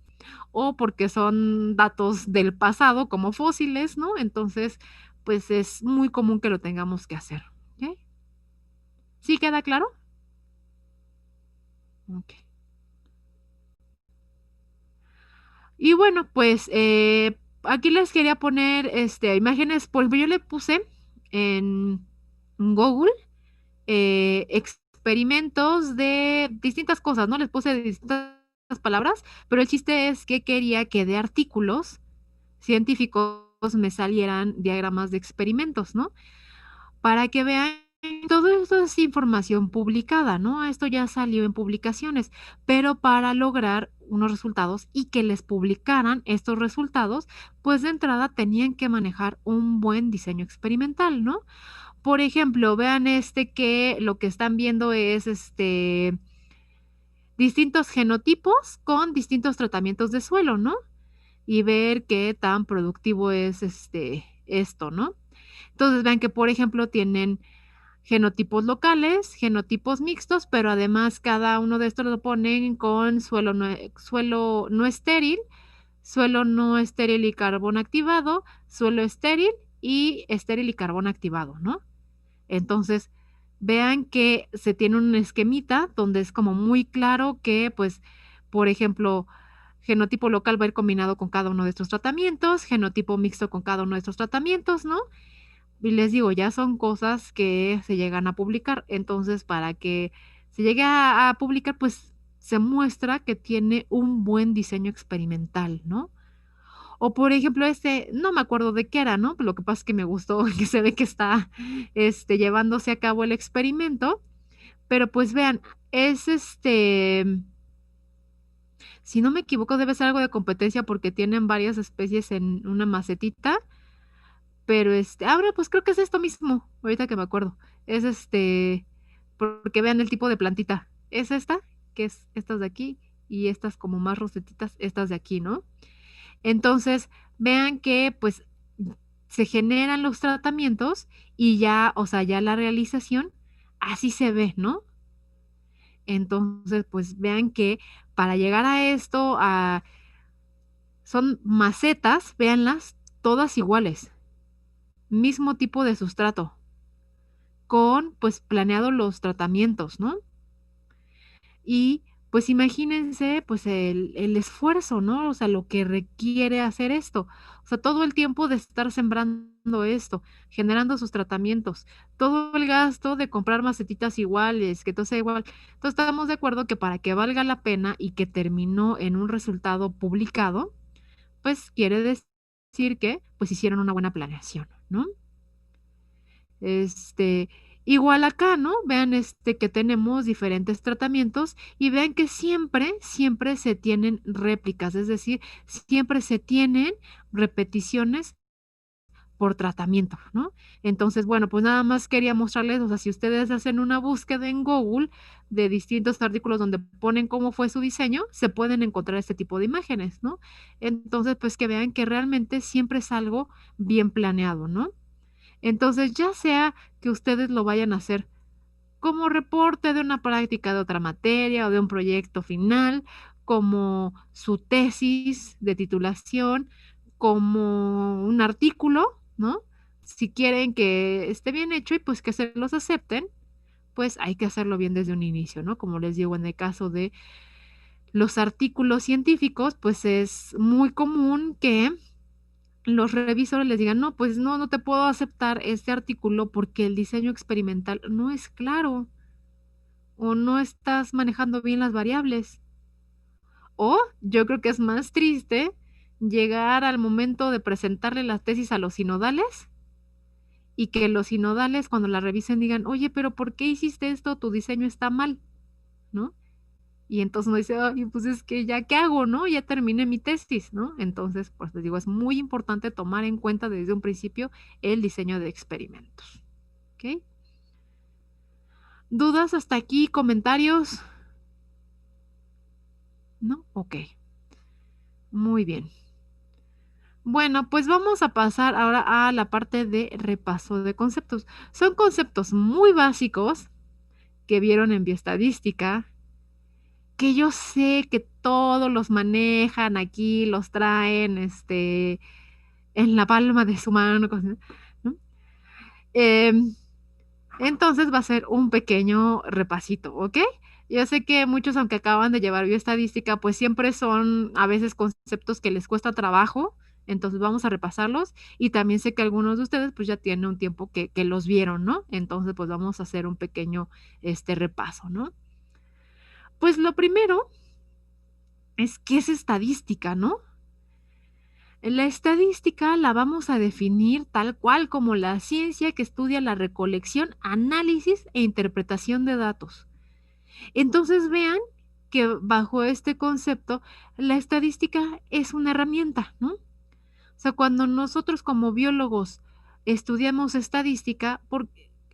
o porque son datos del pasado como fósiles, ¿no? Entonces, pues es muy común que lo tengamos que hacer. ¿Ok? ¿Sí queda claro? Ok. Y bueno, pues aquí les quería poner imágenes, por ejemplo, yo le puse en Google experimentos de distintas cosas, ¿no? Les puse distintas palabras, pero el chiste es que quería que de artículos científicos me salieran diagramas de experimentos, ¿no? Para que vean, todo esto es información publicada, ¿no? Esto ya salió en publicaciones, pero para lograr unos resultados y que les publicaran estos resultados, pues de entrada tenían que manejar un buen diseño experimental, ¿no? Por ejemplo, vean que lo que están viendo es distintos genotipos con distintos tratamientos de suelo, ¿no? Y ver qué tan productivo es esto, ¿no? Entonces vean que, por ejemplo, tienen genotipos locales, genotipos mixtos, pero además cada uno de estos lo ponen con suelo no estéril, suelo no estéril y carbón activado, suelo estéril y carbón activado, ¿no? Entonces, vean que se tiene un esquemita donde es como muy claro que, pues, por ejemplo, genotipo local va a ir combinado con cada uno de estos tratamientos, genotipo mixto con cada uno de estos tratamientos, ¿no? Y les digo, ya son cosas que se llegan a publicar. Entonces, para que se llegue a publicar, pues se muestra que tiene un buen diseño experimental, ¿no? O por ejemplo, no me acuerdo de qué era, ¿no? Lo que pasa es que me gustó que se ve que está llevándose a cabo el experimento. Pero pues vean, es si no me equivoco, debe ser algo de competencia porque tienen varias especies en una macetita. Pero ahora pues creo que es esto mismo, ahorita que me acuerdo. Es porque vean el tipo de plantita. Es esta, que es estas de aquí, y estas como más rosetitas, estas de aquí, ¿no? Entonces, vean que pues se generan los tratamientos y ya, o sea, ya la realización, así se ve, ¿no? Entonces, pues vean que para llegar a esto, son macetas, véanlas, todas iguales, mismo tipo de sustrato, con pues planeados los tratamientos, ¿no? Y Pues imagínense, pues el esfuerzo, ¿no? O sea, lo que requiere hacer esto. O sea, todo el tiempo de estar sembrando esto, generando sus tratamientos, todo el gasto de comprar macetitas iguales, que todo sea igual. Entonces, estamos de acuerdo que para que valga la pena y que terminó en un resultado publicado, pues quiere decir que pues hicieron una buena planeación, ¿no? Este, igual acá, ¿no? Vean que tenemos diferentes tratamientos y vean que siempre, siempre se tienen réplicas, es decir, siempre se tienen repeticiones por tratamiento, ¿no? Entonces, bueno, pues nada más quería mostrarles, o sea, si ustedes hacen una búsqueda en Google de distintos artículos donde ponen cómo fue su diseño, se pueden encontrar este tipo de imágenes, ¿no? Entonces, pues que vean que realmente siempre es algo bien planeado, ¿no? Entonces, ya sea que ustedes lo vayan a hacer como reporte de una práctica de otra materia o de un proyecto final, como su tesis de titulación, como un artículo, ¿no? Si quieren que esté bien hecho y pues que se los acepten, pues hay que hacerlo bien desde un inicio, ¿no? Como les digo, en el caso de los artículos científicos, pues es muy común que los revisores les digan, no, pues no, no te puedo aceptar este artículo porque el diseño experimental no es claro o no estás manejando bien las variables. O yo creo que es más triste llegar al momento de presentarle las tesis a los sinodales y que los sinodales cuando la revisen digan, oye, pero ¿por qué hiciste esto? Tu diseño está mal, ¿no? Y entonces uno dice, ay, pues es que ya, ¿qué hago, no? Ya terminé mi tesis, ¿no? Entonces, pues les digo, es muy importante tomar en cuenta desde un principio el diseño de experimentos, ¿ok? ¿Dudas hasta aquí? ¿Comentarios? ¿No? Ok, muy bien. Bueno, pues vamos a pasar ahora a la parte de repaso de conceptos. Son conceptos muy básicos que vieron en bioestadística, que yo sé que todos los manejan aquí, los traen, en la palma de su mano, ¿no? Em, entonces va a ser un pequeño repasito, ¿ok? Yo sé que muchos, aunque acaban de llevar bioestadística, pues siempre son a veces conceptos que les cuesta trabajo, entonces vamos a repasarlos y también sé que algunos de ustedes pues ya tienen un tiempo que los vieron, ¿no? Entonces pues vamos a hacer un pequeño repaso, ¿no? Pues lo primero es qué es estadística, ¿no? La estadística la vamos a definir tal cual como la ciencia que estudia la recolección, análisis e interpretación de datos. Entonces vean que bajo este concepto, la estadística es una herramienta, ¿no? O sea, cuando nosotros como biólogos estudiamos estadística,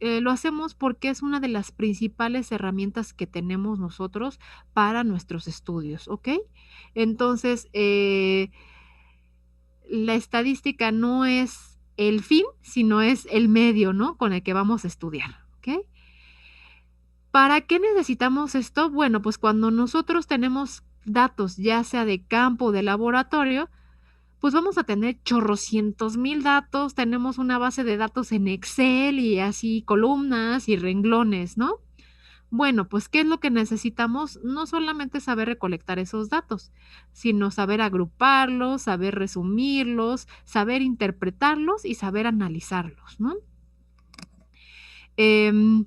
lo hacemos porque es una de las principales herramientas que tenemos nosotros para nuestros estudios, ¿ok? Entonces, la estadística no es el fin, sino es el medio, ¿no? Con el que vamos a estudiar, ¿ok? ¿Para qué necesitamos esto? Bueno, pues cuando nosotros tenemos datos, ya sea de campo o de laboratorio, pues vamos a tener chorrocientos mil datos, tenemos una base de datos en Excel y así columnas y renglones, ¿no? Bueno, pues, ¿qué es lo que necesitamos? No solamente saber recolectar esos datos, sino saber agruparlos, saber resumirlos, saber interpretarlos y saber analizarlos, ¿no? Em,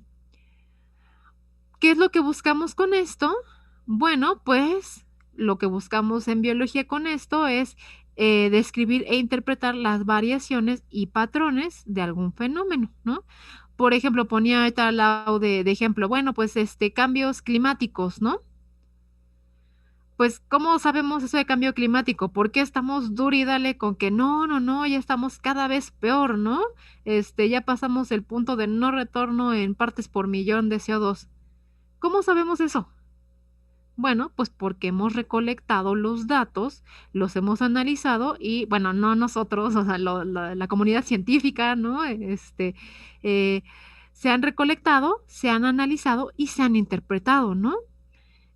¿Qué es lo que buscamos con esto? Bueno, pues lo que buscamos en biología con esto es describir e interpretar las variaciones y patrones de algún fenómeno, ¿no? Por ejemplo, ponía ahorita al lado de ejemplo, bueno, pues cambios climáticos, ¿no? Pues, ¿cómo sabemos eso de cambio climático? ¿Por qué estamos duro y dale con que no, no, no, ya estamos cada vez peor, ¿no? Ya pasamos el punto de no retorno en partes por millón de CO2. ¿Cómo sabemos eso? Bueno, pues porque hemos recolectado los datos, los hemos analizado y, bueno, no nosotros, o sea, la comunidad científica, ¿no? Eh, se han recolectado, se han analizado y se han interpretado, ¿no?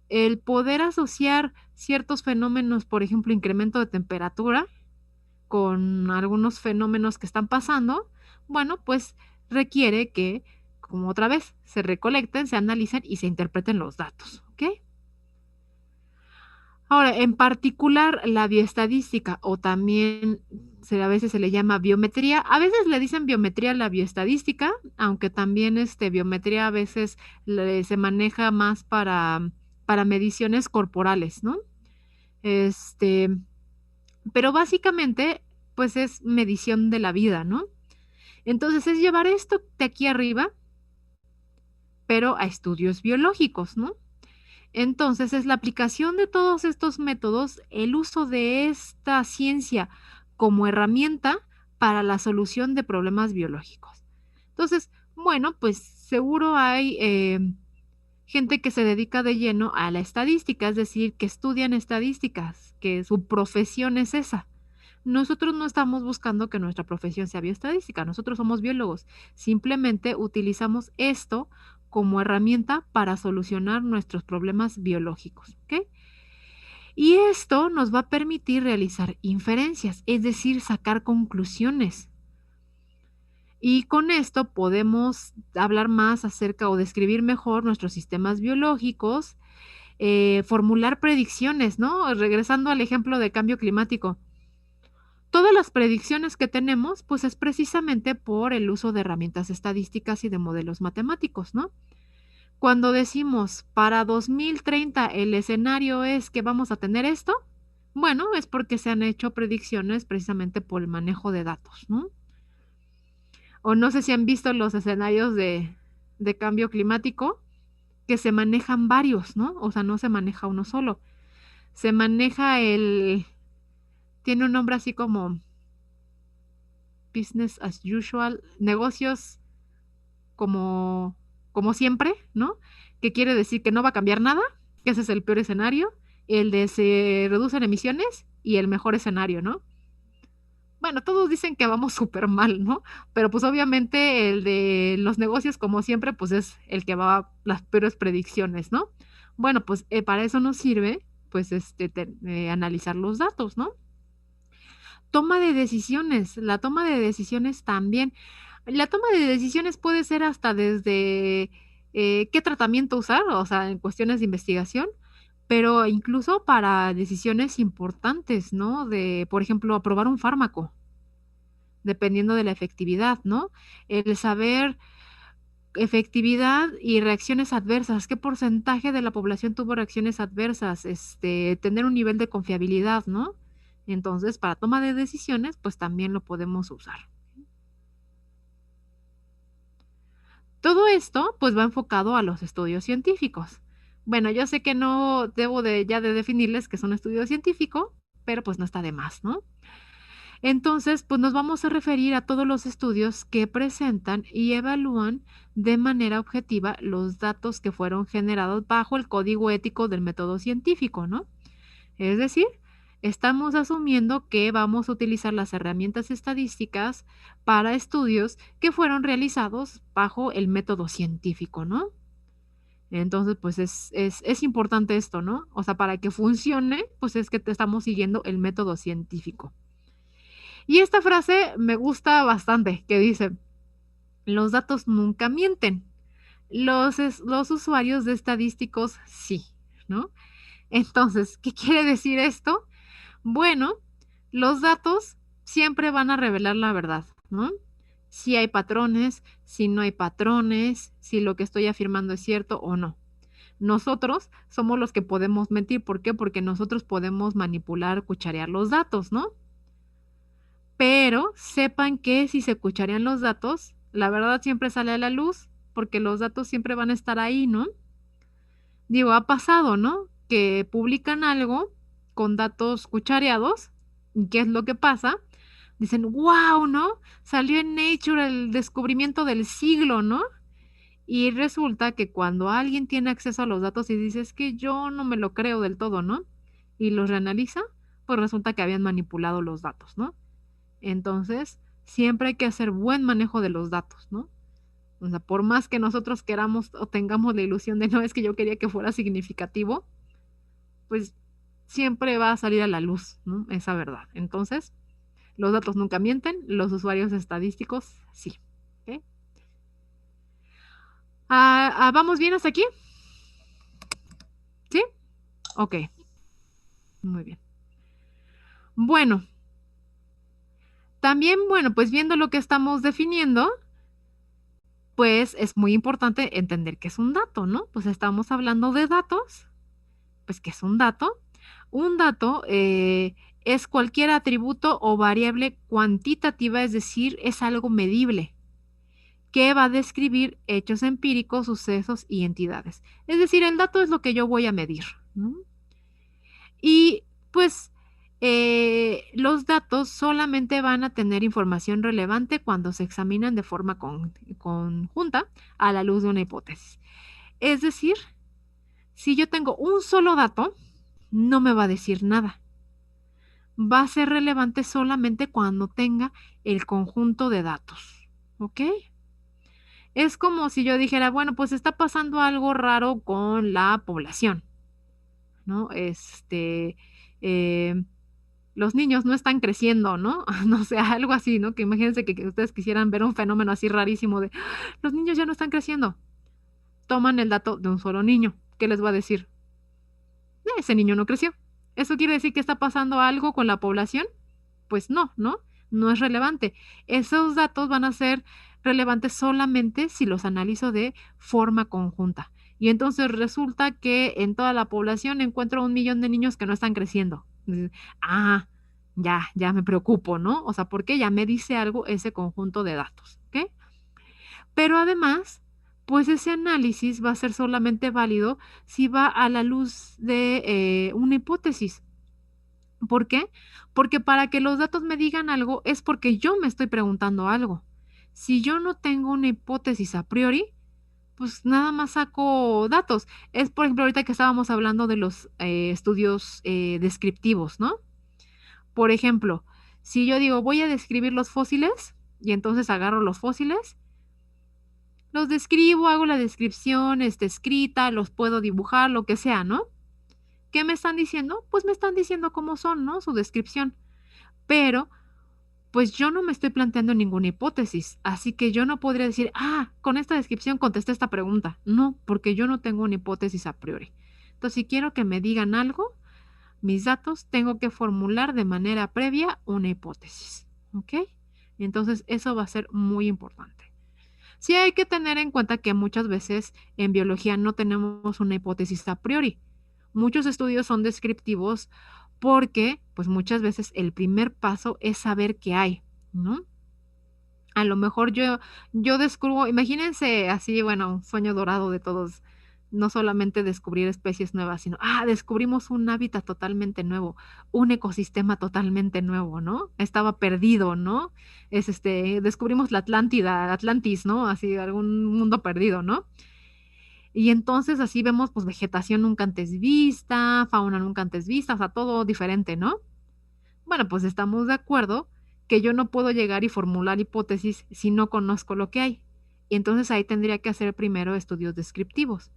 El poder asociar ciertos fenómenos, por ejemplo, incremento de temperatura, con algunos fenómenos que están pasando, bueno, pues requiere que, como otra vez, se recolecten, se analicen y se interpreten los datos, ¿ok? Ahora, en particular, la bioestadística o también a veces se le llama biometría, a veces le dicen biometría a la bioestadística, aunque también biometría a veces se maneja más para mediciones corporales, ¿no? Este, pero básicamente, pues es medición de la vida, ¿no? Entonces es llevar esto de aquí arriba, pero a estudios biológicos, ¿no? Entonces es la aplicación de todos estos métodos, el uso de esta ciencia como herramienta para la solución de problemas biológicos. Entonces, bueno, pues seguro hay gente que se dedica de lleno a la estadística, es decir, que estudian estadísticas, que su profesión es esa. Nosotros no estamos buscando que nuestra profesión sea bioestadística, nosotros somos biólogos. Simplemente utilizamos esto como herramienta para solucionar nuestros problemas biológicos, ¿ok? Y esto nos va a permitir realizar inferencias, es decir, sacar conclusiones. Y con esto podemos hablar más acerca o describir mejor nuestros sistemas biológicos, formular predicciones, ¿no? Regresando al ejemplo de cambio climático. Todas las predicciones que tenemos, pues es precisamente por el uso de herramientas estadísticas y de modelos matemáticos, ¿no? Cuando decimos para 2030 el escenario es que vamos a tener esto, bueno, es porque se han hecho predicciones precisamente por el manejo de datos, ¿no? O no sé si han visto los escenarios de cambio climático, que se manejan varios, ¿no? O sea, no se maneja uno solo. Se maneja tiene un nombre así como business as usual, negocios como, como siempre, ¿no? Que quiere decir que no va a cambiar nada, que ese es el peor escenario, el de se reducen emisiones y el mejor escenario, ¿no? Bueno, todos dicen que vamos súper mal, ¿no? Pero pues obviamente el de los negocios, como siempre, pues es el que va a las peores predicciones, ¿no? Bueno, pues para eso nos sirve, pues, analizar los datos, ¿no? Toma de decisiones, la toma de decisiones también. La toma de decisiones puede ser hasta desde qué tratamiento usar, o sea, en cuestiones de investigación, pero incluso para decisiones importantes, ¿no? De, por ejemplo, aprobar un fármaco, dependiendo de la efectividad, ¿no? El saber efectividad y reacciones adversas, qué porcentaje de la población tuvo reacciones adversas, tener un nivel de confiabilidad, ¿no? Entonces, para toma de decisiones, pues también lo podemos usar. Todo esto, pues va enfocado a los estudios científicos. Bueno, yo sé que no debo ya de definirles que es un estudio científico, pero pues no está de más, ¿no? Entonces, pues nos vamos a referir a todos los estudios que presentan y evalúan de manera objetiva los datos que fueron generados bajo el código ético del método científico, ¿no? Es decir, estamos asumiendo que vamos a utilizar las herramientas estadísticas para estudios que fueron realizados bajo el método científico, ¿no? Entonces, pues es importante esto, ¿no? O sea, para que funcione, pues es que te estamos siguiendo el método científico. Y esta frase me gusta bastante, que dice, los datos nunca mienten. Los usuarios de estadísticos sí, ¿no? Entonces, ¿qué quiere decir esto? Bueno, los datos siempre van a revelar la verdad, ¿no? Si hay patrones, si no hay patrones, si lo que estoy afirmando es cierto o no. Nosotros somos los que podemos mentir. ¿Por qué? Porque nosotros podemos manipular, cucharear los datos, ¿no? Pero sepan que si se cucharean los datos, la verdad siempre sale a la luz, porque los datos siempre van a estar ahí, ¿no? Digo, ha pasado, ¿no? Que publican algo con datos cuchareados, ¿y qué es lo que pasa? Dicen, wow, ¿no? Salió en Nature el descubrimiento del siglo, ¿no? Y resulta que cuando alguien tiene acceso a los datos y dice, es que yo no me lo creo del todo, ¿no? Y los reanaliza, pues resulta que habían manipulado los datos, ¿no? Entonces, siempre hay que hacer buen manejo de los datos, ¿no? O sea, por más que nosotros queramos o tengamos la ilusión de no es que yo quería que fuera significativo, pues siempre va a salir a la luz, ¿no? Esa verdad. Entonces, los datos nunca mienten, los usuarios estadísticos sí. ¿Ok? ¿Vamos bien hasta aquí? ¿Sí? Ok. Muy bien. Bueno, también, bueno, pues viendo lo que estamos definiendo, pues es muy importante entender qué es un dato, ¿no? Pues estamos hablando de datos, pues ¿qué es un dato? Un dato es cualquier atributo o variable cuantitativa, es decir, es algo medible, que va a describir hechos empíricos, sucesos y entidades. Es decir, el dato es lo que yo voy a medir, ¿no? Y pues los datos solamente van a tener información relevante cuando se examinan de forma conjunta a la luz de una hipótesis. Es decir, si yo tengo un solo dato, no me va a decir nada. Va a ser relevante solamente cuando tenga el conjunto de datos. ¿Ok? Es como si yo dijera, bueno, pues está pasando algo raro con la población, ¿no? Eh, los niños no están creciendo, ¿no? No sé, algo así, ¿no? Que imagínense que ustedes quisieran ver un fenómeno así rarísimo de, los niños ya no están creciendo. Toman el dato de un solo niño. ¿Qué les va a decir? Ese niño no creció. ¿Eso quiere decir que está pasando algo con la población? Pues no, ¿no? No es relevante. Esos datos van a ser relevantes solamente si los analizo de forma conjunta. Y entonces resulta que en toda la población encuentro 1 millón de niños que no están creciendo. Ah, ya me preocupo, ¿no? O sea, porque ya me dice algo ese conjunto de datos, ¿ok? Pero además, pues ese análisis va a ser solamente válido si va a la luz de una hipótesis. ¿Por qué? Porque para que los datos me digan algo es porque yo me estoy preguntando algo. Si yo no tengo una hipótesis a priori, pues nada más saco datos. Es, por ejemplo, ahorita que estábamos hablando de los estudios descriptivos, ¿no? Por ejemplo, si yo digo voy a describir los fósiles y entonces agarro los fósiles, los describo, hago la descripción escrita, los puedo dibujar, lo que sea, ¿no? ¿Qué me están diciendo? Pues me están diciendo cómo son, ¿no? Su descripción. Pero, pues yo no me estoy planteando ninguna hipótesis, así que yo no podría decir, con esta descripción contesté esta pregunta. No, porque yo no tengo una hipótesis a priori. Entonces, si quiero que me digan algo, mis datos, tengo que formular de manera previa una hipótesis. ¿Ok? Entonces, eso va a ser muy importante. Sí hay que tener en cuenta que muchas veces en biología no tenemos una hipótesis a priori. Muchos estudios son descriptivos porque, pues muchas veces el primer paso es saber qué hay, ¿no? A lo mejor yo descubro, imagínense así, bueno, un sueño dorado de todos, no solamente descubrir especies nuevas, sino, descubrimos un hábitat totalmente nuevo, un ecosistema totalmente nuevo, ¿no? Estaba perdido, ¿no? Descubrimos la Atlántida, Atlantis, ¿no? Así, algún mundo perdido, ¿no? Y entonces así vemos, pues, vegetación nunca antes vista, fauna nunca antes vista, o sea, todo diferente, ¿no? Bueno, pues estamos de acuerdo que yo no puedo llegar y formular hipótesis si no conozco lo que hay. Y entonces ahí tendría que hacer primero estudios descriptivos.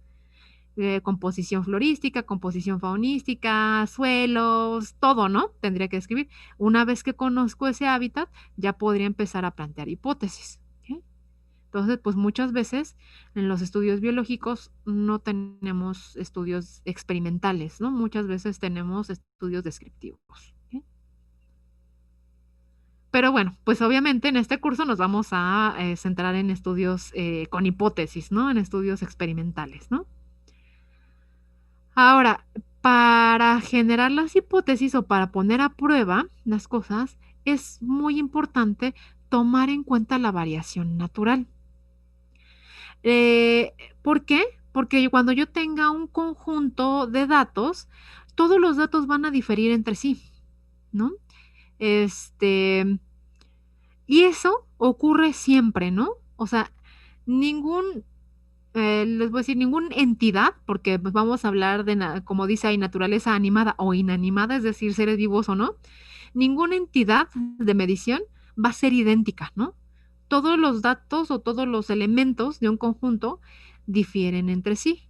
Composición florística, composición faunística, suelos, todo, ¿no? Tendría que describir. Una vez que conozco ese hábitat, ya podría empezar a plantear hipótesis. ¿Ok? Entonces, pues muchas veces en los estudios biológicos no tenemos estudios experimentales, ¿no? Muchas veces tenemos estudios descriptivos. ¿Ok? Pero bueno, pues obviamente en este curso nos vamos a centrar en estudios con hipótesis, ¿no? En estudios experimentales, ¿no? Ahora, para generar las hipótesis o para poner a prueba las cosas, es muy importante tomar en cuenta la variación natural. Eh, ¿Por qué? Porque cuando yo tenga un conjunto de datos, todos los datos van a diferir entre sí, ¿no? Y eso ocurre siempre, ¿no? O sea, ningún, les voy a decir, ninguna entidad, porque pues, vamos a hablar de, como dice ahí, naturaleza animada o inanimada, es decir, seres vivos o no, ninguna entidad de medición va a ser idéntica, ¿no? Todos los datos o todos los elementos de un conjunto difieren entre sí.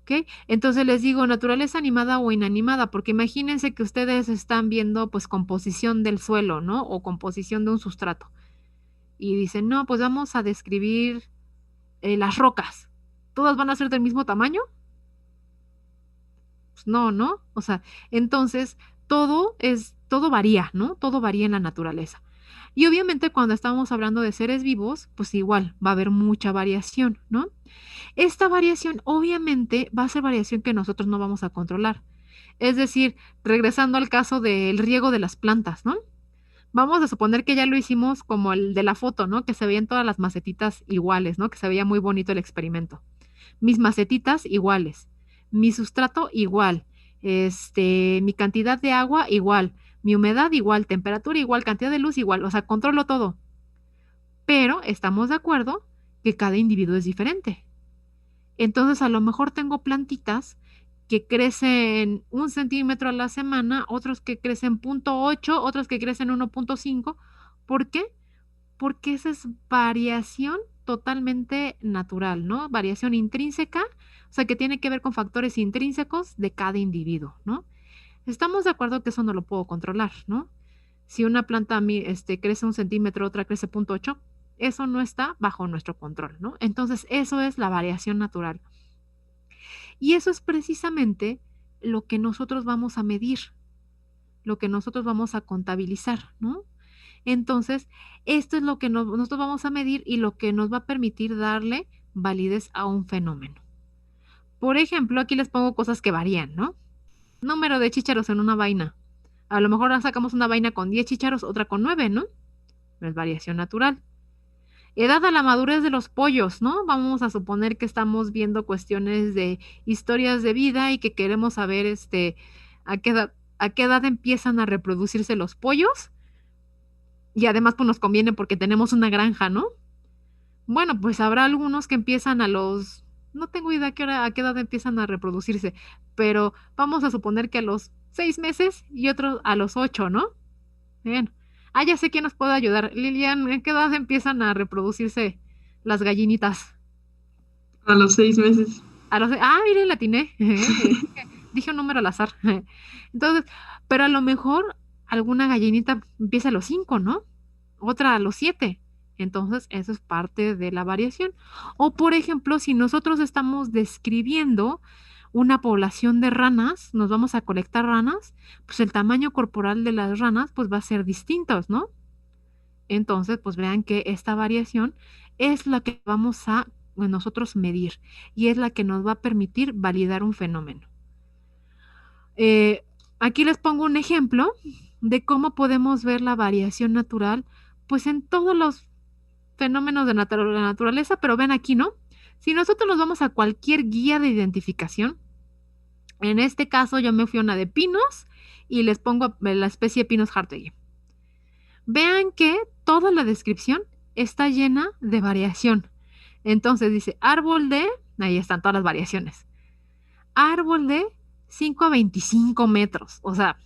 ¿Ok? Entonces les digo naturaleza animada o inanimada, porque imagínense que ustedes están viendo pues composición del suelo, ¿no? O composición de un sustrato. Y dicen, no, pues vamos a describir las rocas. ¿Todas van a ser del mismo tamaño? Pues no, ¿no? O sea, entonces todo varía, ¿no? Todo varía en la naturaleza. Y obviamente cuando estamos hablando de seres vivos, pues igual va a haber mucha variación, ¿no? Esta variación obviamente va a ser variación que nosotros no vamos a controlar. Es decir, regresando al caso del riego de las plantas, ¿no? Vamos a suponer que ya lo hicimos como el de la foto, ¿no? Que se veían todas las macetitas iguales, ¿no? Que se veía muy bonito el experimento. Mis macetitas iguales, mi sustrato igual, mi cantidad de agua igual, mi humedad igual, temperatura igual, cantidad de luz igual, o sea, controlo todo. Pero estamos de acuerdo que cada individuo es diferente. Entonces, a lo mejor tengo plantitas que crecen 1 centímetro a la semana, otros que crecen 0,8, otros que crecen 1,5. ¿Por qué? Porque esa es variación totalmente natural, ¿no? Variación intrínseca, o sea, que tiene que ver con factores intrínsecos de cada individuo, ¿no? Estamos de acuerdo que eso no lo puedo controlar, ¿no? Si una planta a mí, crece 1 centímetro, otra crece 0,8, eso no está bajo nuestro control, ¿no? Entonces, eso es la variación natural. Y eso es precisamente lo que nosotros vamos a medir, lo que nosotros vamos a contabilizar, ¿no? Entonces, esto es lo que nosotros vamos a medir y lo que nos va a permitir darle validez a un fenómeno. Por ejemplo, aquí les pongo cosas que varían, ¿no? Número de chícharos en una vaina. A lo mejor sacamos una vaina con 10 chícharos, otra con 9, ¿no? Es variación natural. Edad a la madurez de los pollos, ¿no? Vamos a suponer que estamos viendo cuestiones de historias de vida y que queremos saber a qué edad empiezan a reproducirse los pollos. Y además pues nos conviene porque tenemos una granja, ¿no? Bueno, pues habrá algunos que empiezan no tengo idea a qué edad empiezan a reproducirse, pero vamos a suponer que a los 6 meses y otros a los 8, ¿no? Bien. Ah, ya sé quién nos puede ayudar. Lilian, ¿en qué edad empiezan a reproducirse las gallinitas? A los 6 meses. Mire, la atiné. Dije un número al azar. Entonces, pero a lo mejor alguna gallinita empieza a los 5, ¿no? Otra a los 7. Entonces, eso es parte de la variación. O, por ejemplo, si nosotros estamos describiendo una población de ranas, nos vamos a colectar ranas, pues el tamaño corporal de las ranas pues va a ser distinto, ¿no? Entonces, pues vean que esta variación es la que vamos a nosotros medir y es la que nos va a permitir validar un fenómeno. Aquí les pongo un ejemplo de cómo podemos ver la variación natural, pues en todos los fenómenos de la naturaleza, pero ven aquí, ¿no? Si nosotros nos vamos a cualquier guía de identificación, en este caso yo me fui a una de pinos y les pongo la especie Pinus hartegi. Vean que toda la descripción está llena de variación. Entonces dice árbol de, ahí están todas las variaciones. Árbol de 5 a 25 metros, o sea,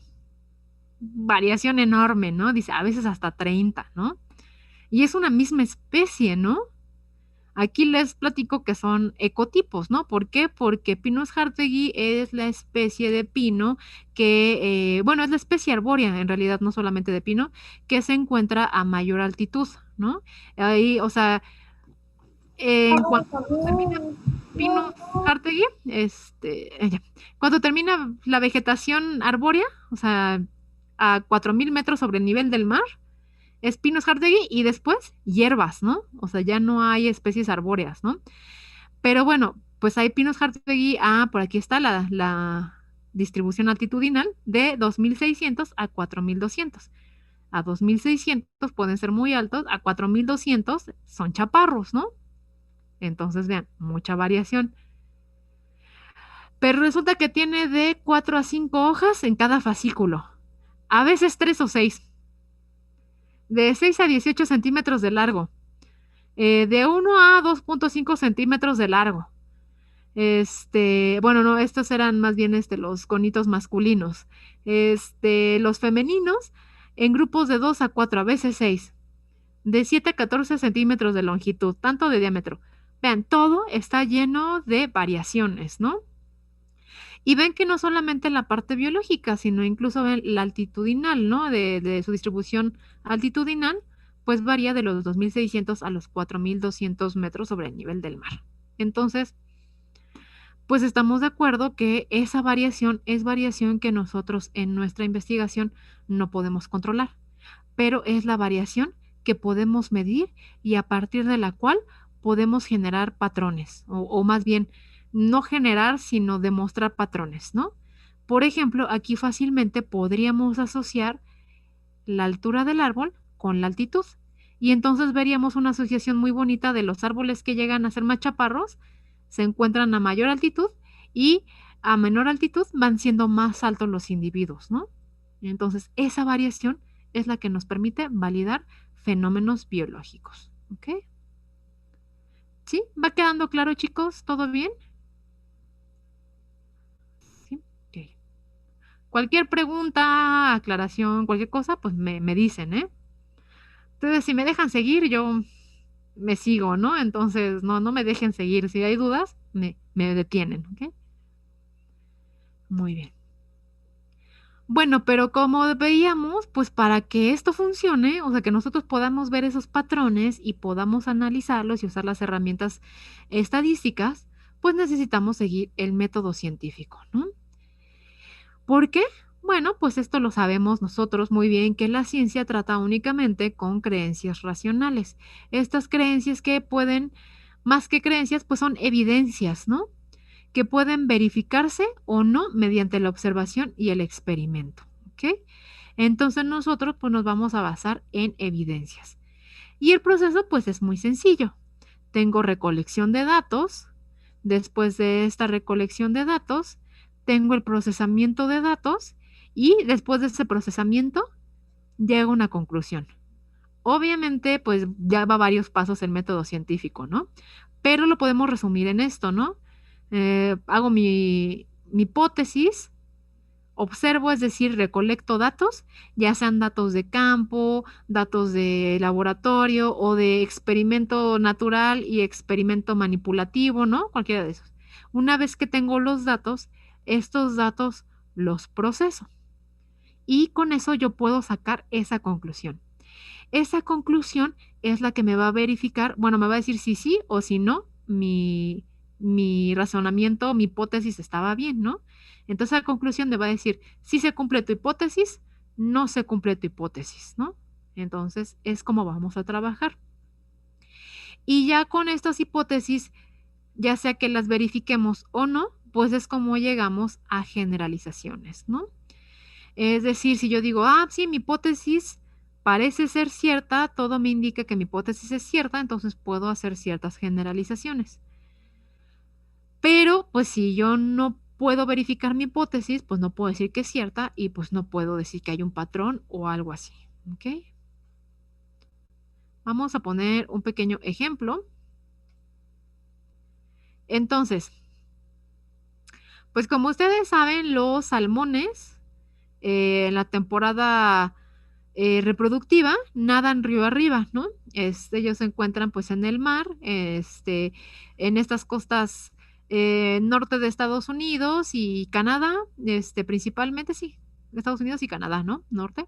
variación enorme, ¿no? Dice a veces hasta 30, ¿no? Y es una misma especie, ¿no? Aquí les platico que son ecotipos, ¿no? ¿Por qué? Porque Pinus hartegi es la especie de pino que, es la especie arbórea, en realidad, no solamente de pino, que se encuentra a mayor altitud, ¿no? Ahí, o sea, en cuanto termina Pinus hartegi, cuando termina la vegetación arbórea, o sea, a 4,000 metros sobre el nivel del mar, es Pinus hartegi y después hierbas, ¿no? O sea, ya no hay especies arbóreas, ¿no? Pero bueno, pues hay Pinus hartegi, por aquí está la distribución altitudinal de 2,600 a 4,200. A 2,600 pueden ser muy altos, a 4,200 son chaparros, ¿no? Entonces, vean, mucha variación. Pero resulta que tiene de 4 a 5 hojas en cada fascículo. A veces 3 o 6. De 6 a 18 centímetros de largo, de 1 a 2,5 centímetros de largo. No, estos eran más bien los conitos masculinos. Los femeninos en grupos de 2 a 4, a veces 6. De 7 a 14 centímetros de longitud, tanto de diámetro. Vean, todo está lleno de variaciones, ¿no? Y ven que no solamente la parte biológica, sino incluso ven la altitudinal, ¿no? De su distribución altitudinal, pues varía de los 2,600 a los 4,200 metros sobre el nivel del mar. Entonces, pues estamos de acuerdo que esa variación es variación que nosotros en nuestra investigación no podemos controlar, pero es la variación que podemos medir y a partir de la cual podemos generar patrones, o más bien no generar, sino demostrar patrones, ¿no? Por ejemplo, aquí fácilmente podríamos asociar la altura del árbol con la altitud. Y entonces veríamos una asociación muy bonita de los árboles que llegan a ser más chaparros, se encuentran a mayor altitud y a menor altitud van siendo más altos los individuos, ¿no? Entonces, esa variación es la que nos permite validar fenómenos biológicos, ¿ok? ¿Sí? ¿Va quedando claro, chicos? ¿Todo bien? ¿Sí? Ok. Cualquier pregunta, aclaración, cualquier cosa, pues me dicen, ¿eh? Entonces, si me dejan seguir, yo me sigo, ¿no? Entonces, no me dejen seguir. Si hay dudas, me detienen, ¿ok? Muy bien. Bueno, pero como veíamos, pues para que esto funcione, o sea, que nosotros podamos ver esos patrones y podamos analizarlos y usar las herramientas estadísticas, pues necesitamos seguir el método científico, ¿no? ¿Por qué? Bueno, pues esto lo sabemos nosotros muy bien, que la ciencia trata únicamente con creencias racionales. Estas creencias que pueden, más que creencias, pues son evidencias, ¿no? Que pueden verificarse o no mediante la observación y el experimento, ¿ok? Entonces nosotros pues nos vamos a basar en evidencias. Y el proceso pues es muy sencillo. Tengo recolección de datos. Después de esta recolección de datos, tengo el procesamiento de datos y después de ese procesamiento llega una conclusión. Obviamente, pues ya va varios pasos el método científico, ¿no? Pero lo podemos resumir en esto, ¿no? Hago mi hipótesis, observo, es decir, recolecto datos, ya sean datos de campo, datos de laboratorio o de experimento natural y experimento manipulativo, ¿no? Cualquiera de esos. Una vez que tengo los datos, estos datos los proceso y con eso yo puedo sacar esa conclusión. Esa conclusión es la que me va a verificar, bueno, me va a decir si sí o si no, mi razonamiento, mi hipótesis estaba bien, ¿no? Entonces la conclusión me va a decir si se cumple tu hipótesis, no se cumple tu hipótesis, ¿no? Entonces es como vamos a trabajar. Y ya con estas hipótesis, ya sea que las verifiquemos o no, pues es como llegamos a generalizaciones, ¿no? Es decir, si yo digo, sí, mi hipótesis parece ser cierta, todo me indica que mi hipótesis es cierta, entonces puedo hacer ciertas generalizaciones. Pero, pues si yo no puedo verificar mi hipótesis, pues no puedo decir que es cierta y pues no puedo decir que hay un patrón o algo así, ¿ok? Vamos a poner un pequeño ejemplo. Entonces, pues como ustedes saben, los salmones en la temporada reproductiva nadan río arriba, ¿no? Ellos se encuentran pues en el mar, en estas costas norte de Estados Unidos y Canadá, principalmente sí, Estados Unidos y Canadá, ¿no? Norte.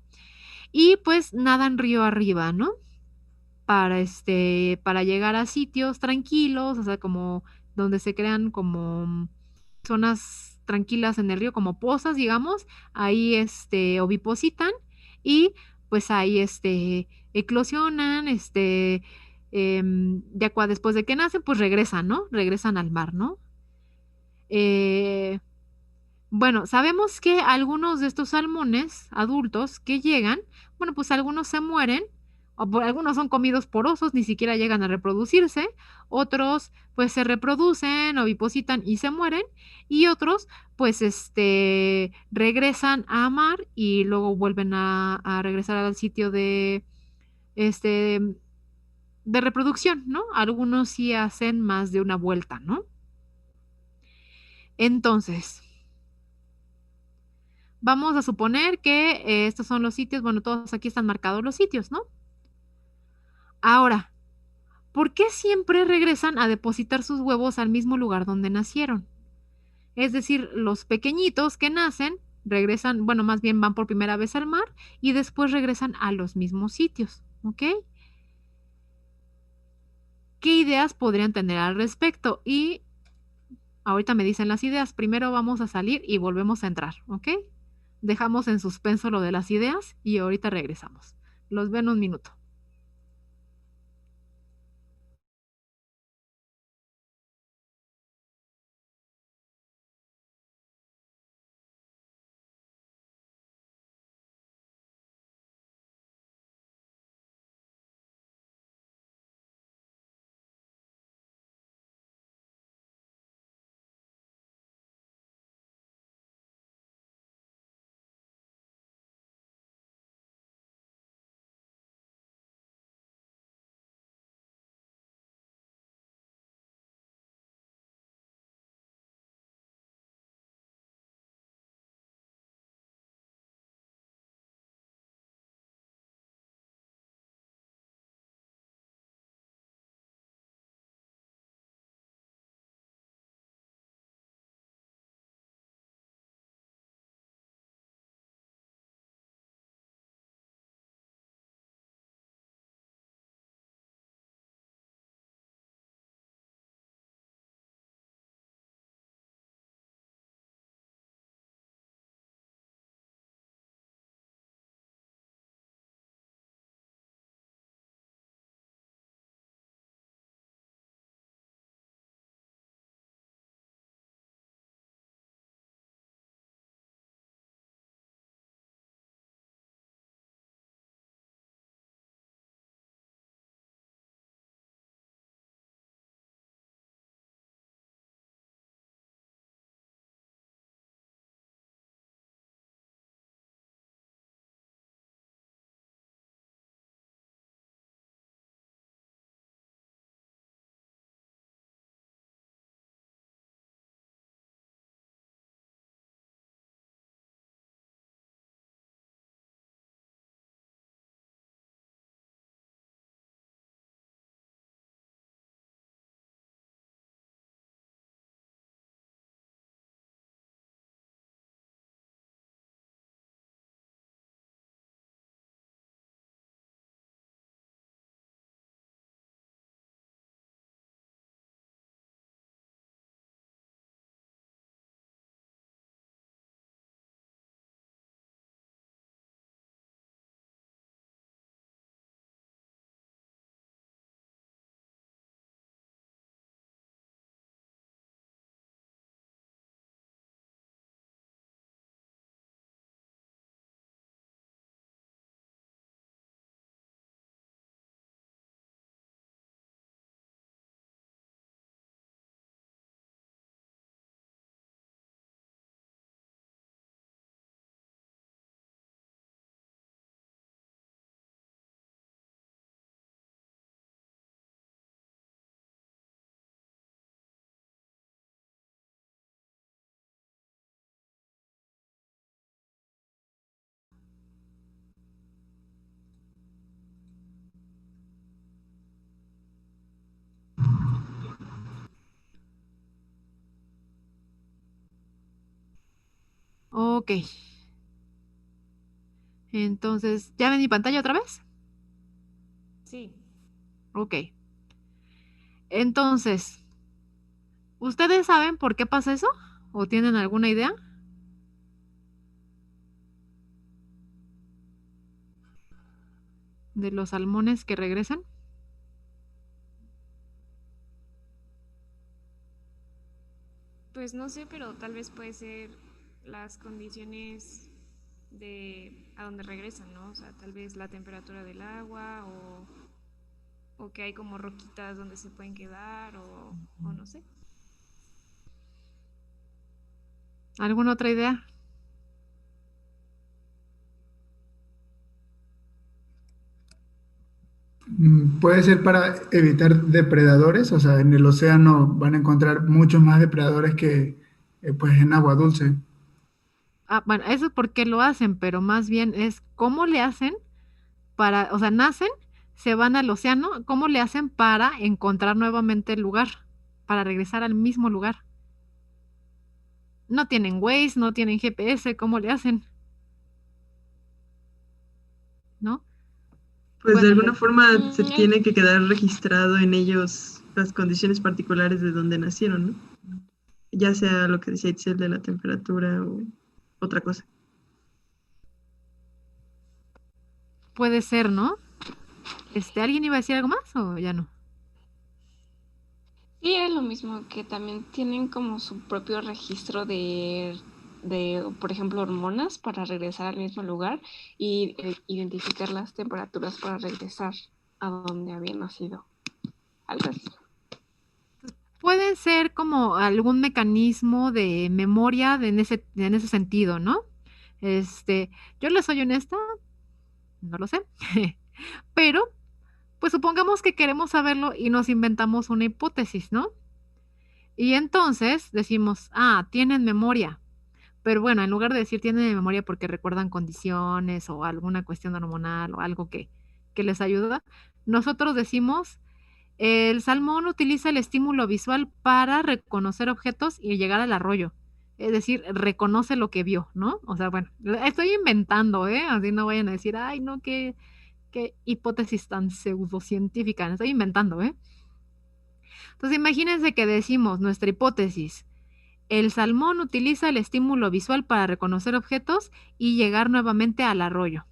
Y pues nadan río arriba, ¿no? Para llegar a sitios tranquilos, o sea, como donde se crean como zonas tranquilas en el río, como pozas, digamos, ahí ovipositan y pues ahí eclosionan, después de que nacen, pues regresan, ¿no? Regresan al mar, ¿no? Bueno, sabemos que algunos de estos salmones adultos que llegan, bueno, pues algunos se mueren, algunos son comidos por osos, ni siquiera llegan a reproducirse, otros pues se reproducen, ovipositan y se mueren, y otros pues regresan a mar y luego vuelven a regresar al sitio de reproducción, ¿no? Algunos sí hacen más de una vuelta, ¿no? Entonces, vamos a suponer que estos son los sitios, bueno, todos aquí están marcados los sitios, ¿no? Ahora, ¿por qué siempre regresan a depositar sus huevos al mismo lugar donde nacieron? Es decir, los pequeñitos que nacen regresan, bueno, más bien van por primera vez al mar y después regresan a los mismos sitios, ¿ok? ¿Qué ideas podrían tener al respecto? Y Ahorita me dicen las ideas. Primero vamos a salir y volvemos a entrar, ¿ok? Dejamos en suspenso lo de las ideas y ahorita regresamos. Los veo en un minuto. Ok. Entonces, ¿ya ven mi pantalla otra vez? Sí. Ok. Entonces, ¿ustedes saben por qué pasa eso? ¿O tienen alguna idea? De los salmones que regresan. Pues no sé, pero tal vez puede ser las condiciones de a donde regresan, ¿no? O sea, tal vez la temperatura del agua o que hay como roquitas donde se pueden quedar o no sé. ¿Alguna otra idea? Puede ser para evitar depredadores, o sea, en el océano van a encontrar muchos más depredadores que pues en agua dulce. Ah, bueno, eso es porque lo hacen, pero más bien es cómo le hacen para, o sea, nacen, se van al océano, ¿cómo le hacen para encontrar nuevamente el lugar, para regresar al mismo lugar? No tienen Waze, no tienen GPS, ¿cómo le hacen? ¿No? Pues de Bueno, alguna forma se Ay, tiene que quedar registrado en ellos las condiciones particulares de donde nacieron, ¿no? ya sea lo que decía Itzel de la temperatura o otra cosa. Puede ser, ¿no? ¿Alguien iba a decir algo más o ya no? Sí, es lo mismo, que también tienen como su propio registro por ejemplo, hormonas para regresar al mismo lugar y identificar las temperaturas para regresar a donde habían nacido. Algo así. Puede ser como algún mecanismo de memoria en ese sentido, ¿no? Yo les soy honesta, no lo sé, pero pues supongamos que queremos saberlo y nos inventamos una hipótesis, ¿no? Y entonces decimos, tienen memoria. Pero bueno, en lugar de decir tienen memoria porque recuerdan condiciones o alguna cuestión hormonal o algo que les ayuda, nosotros decimos, el salmón utiliza el estímulo visual para reconocer objetos y llegar al arroyo. Es decir, reconoce lo que vio, ¿no? O sea, bueno, estoy inventando, ¿eh? Así no vayan a decir, ay, no, qué hipótesis tan pseudocientífica. Estoy inventando, ¿eh? Entonces, imagínense que decimos nuestra hipótesis. El salmón utiliza el estímulo visual para reconocer objetos y llegar nuevamente al arroyo.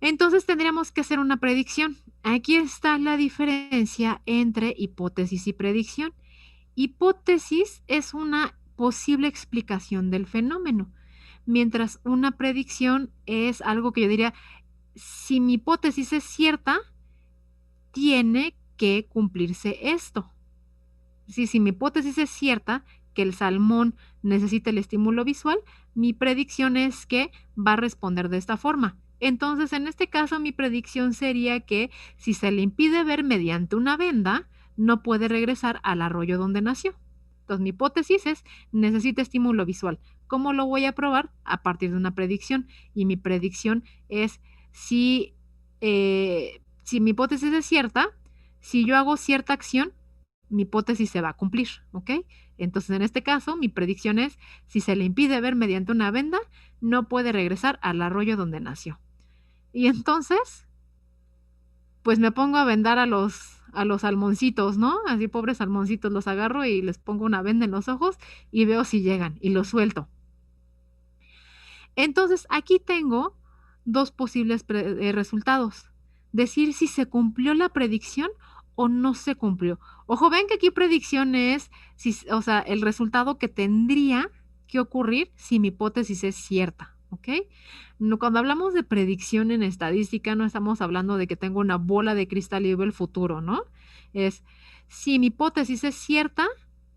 Entonces tendríamos que hacer una predicción. Aquí está la diferencia entre hipótesis y predicción. Hipótesis es una posible explicación del fenómeno, mientras una predicción es algo que yo diría, si mi hipótesis es cierta, tiene que cumplirse esto. Si mi hipótesis es cierta, que el salmón necesita el estímulo visual, mi predicción es que va a responder de esta forma. Entonces, en este caso, mi predicción sería que si se le impide ver mediante una venda, no puede regresar al arroyo donde nació. Entonces, mi hipótesis es, necesita estímulo visual. ¿Cómo lo voy a probar? A partir de una predicción. Y mi predicción es, si mi hipótesis es cierta, si yo hago cierta acción, mi hipótesis se va a cumplir, ¿ok? Entonces, en este caso, mi predicción es, si se le impide ver mediante una venda, no puede regresar al arroyo donde nació. Y entonces, pues me pongo a vendar a los salmoncitos, ¿no? Así pobres salmoncitos, los agarro y les pongo una venda en los ojos y veo si llegan y los suelto. Entonces, aquí tengo dos posibles resultados. Decir si se cumplió la predicción o no se cumplió. Ojo, ven que aquí predicción es, o sea, el resultado que tendría que ocurrir si mi hipótesis es cierta, ¿ok? No, cuando hablamos de predicción en estadística, no estamos hablando de que tengo una bola de cristal y veo el futuro, ¿no? Es, si mi hipótesis es cierta,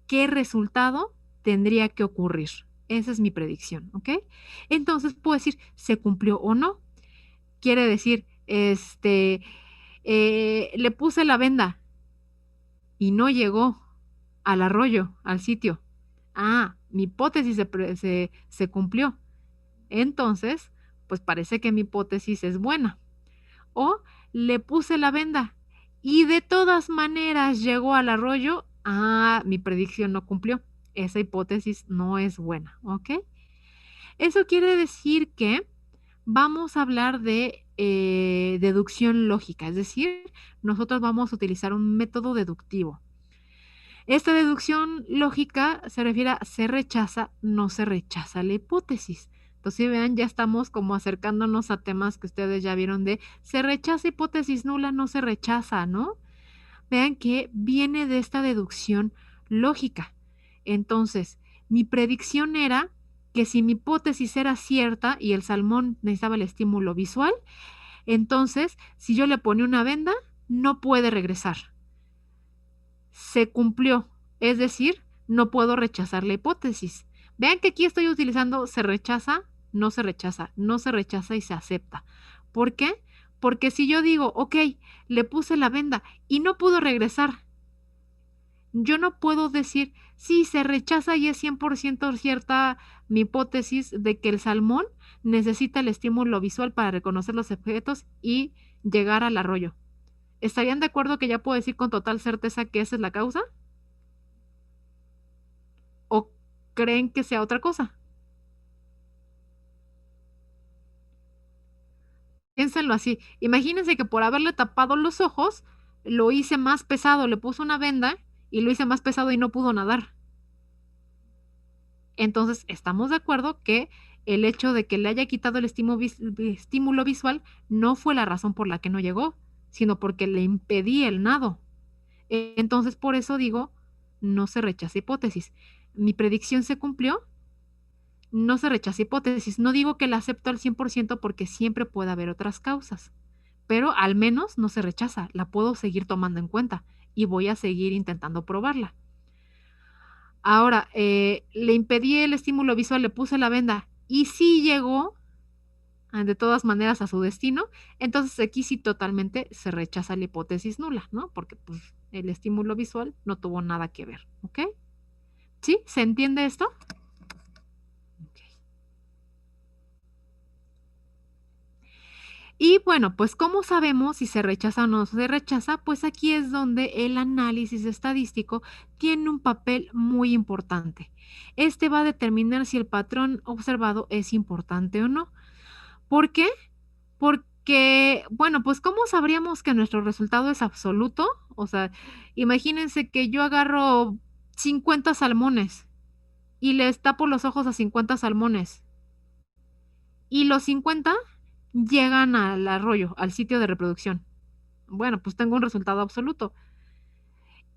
¿qué resultado tendría que ocurrir? Esa es mi predicción, ¿ok? Entonces puedo decir, ¿se cumplió o no? Quiere decir, le puse la venda y no llegó al arroyo, al sitio. Mi hipótesis se cumplió. Entonces, pues parece que mi hipótesis es buena. O le puse la venda y de todas maneras llegó al arroyo. Mi predicción no cumplió. Esa hipótesis no es buena, ¿ok? Eso quiere decir que vamos a hablar de deducción lógica, es decir, nosotros vamos a utilizar un método deductivo. Esta deducción lógica se refiere a se rechaza, no se rechaza la hipótesis. Entonces, si vean, ya estamos como acercándonos a temas que ustedes ya vieron de se rechaza hipótesis nula, no se rechaza, ¿no? Vean que viene de esta deducción lógica. Entonces, mi predicción era que si mi hipótesis era cierta y el salmón necesitaba el estímulo visual, entonces, si yo le ponía una venda, no puede regresar. Se cumplió, es decir, no puedo rechazar la hipótesis. Vean que aquí estoy utilizando se rechaza, no se rechaza, no se rechaza y se acepta. ¿Por qué? Porque si yo digo, ok, le puse la venda y no pudo regresar, yo no puedo decir, sí, se rechaza y es 100% cierta mi hipótesis de que el salmón necesita el estímulo visual para reconocer los objetos y llegar al arroyo. ¿Estarían de acuerdo que ya puedo decir con total certeza que esa es la causa? ¿O creen que sea otra cosa? Piénsenlo así. Imagínense que por haberle tapado los ojos, lo hice más pesado, le puse una venda y lo hice más pesado y no pudo nadar. Entonces, estamos de acuerdo que el hecho de que le haya quitado el estímulo visual no fue la razón por la que no llegó, sino porque le impedí el nado. Entonces, por eso digo, no se rechaza hipótesis. Mi predicción se cumplió, no se rechaza hipótesis. No digo que la acepto al 100% porque siempre puede haber otras causas, pero al menos no se rechaza, la puedo seguir tomando en cuenta y voy a seguir intentando probarla. Ahora, le impedí el estímulo visual, le puse la venda y sí llegó de todas maneras a su destino, entonces aquí sí totalmente se rechaza la hipótesis nula, ¿no? Porque pues el estímulo visual no tuvo nada que ver, ¿ok? ¿Sí? ¿Se entiende esto? Ok. Y bueno, pues ¿cómo sabemos si se rechaza o no se rechaza? Pues aquí es donde el análisis estadístico tiene un papel muy importante. Este va a determinar si el patrón observado es importante o no. ¿Por qué? Porque, bueno, pues ¿cómo sabríamos que nuestro resultado es absoluto? O sea, imagínense que yo agarro 50 salmones y les tapo los ojos a 50 salmones y los 50 llegan al arroyo, al sitio de reproducción. Bueno, pues tengo un resultado absoluto.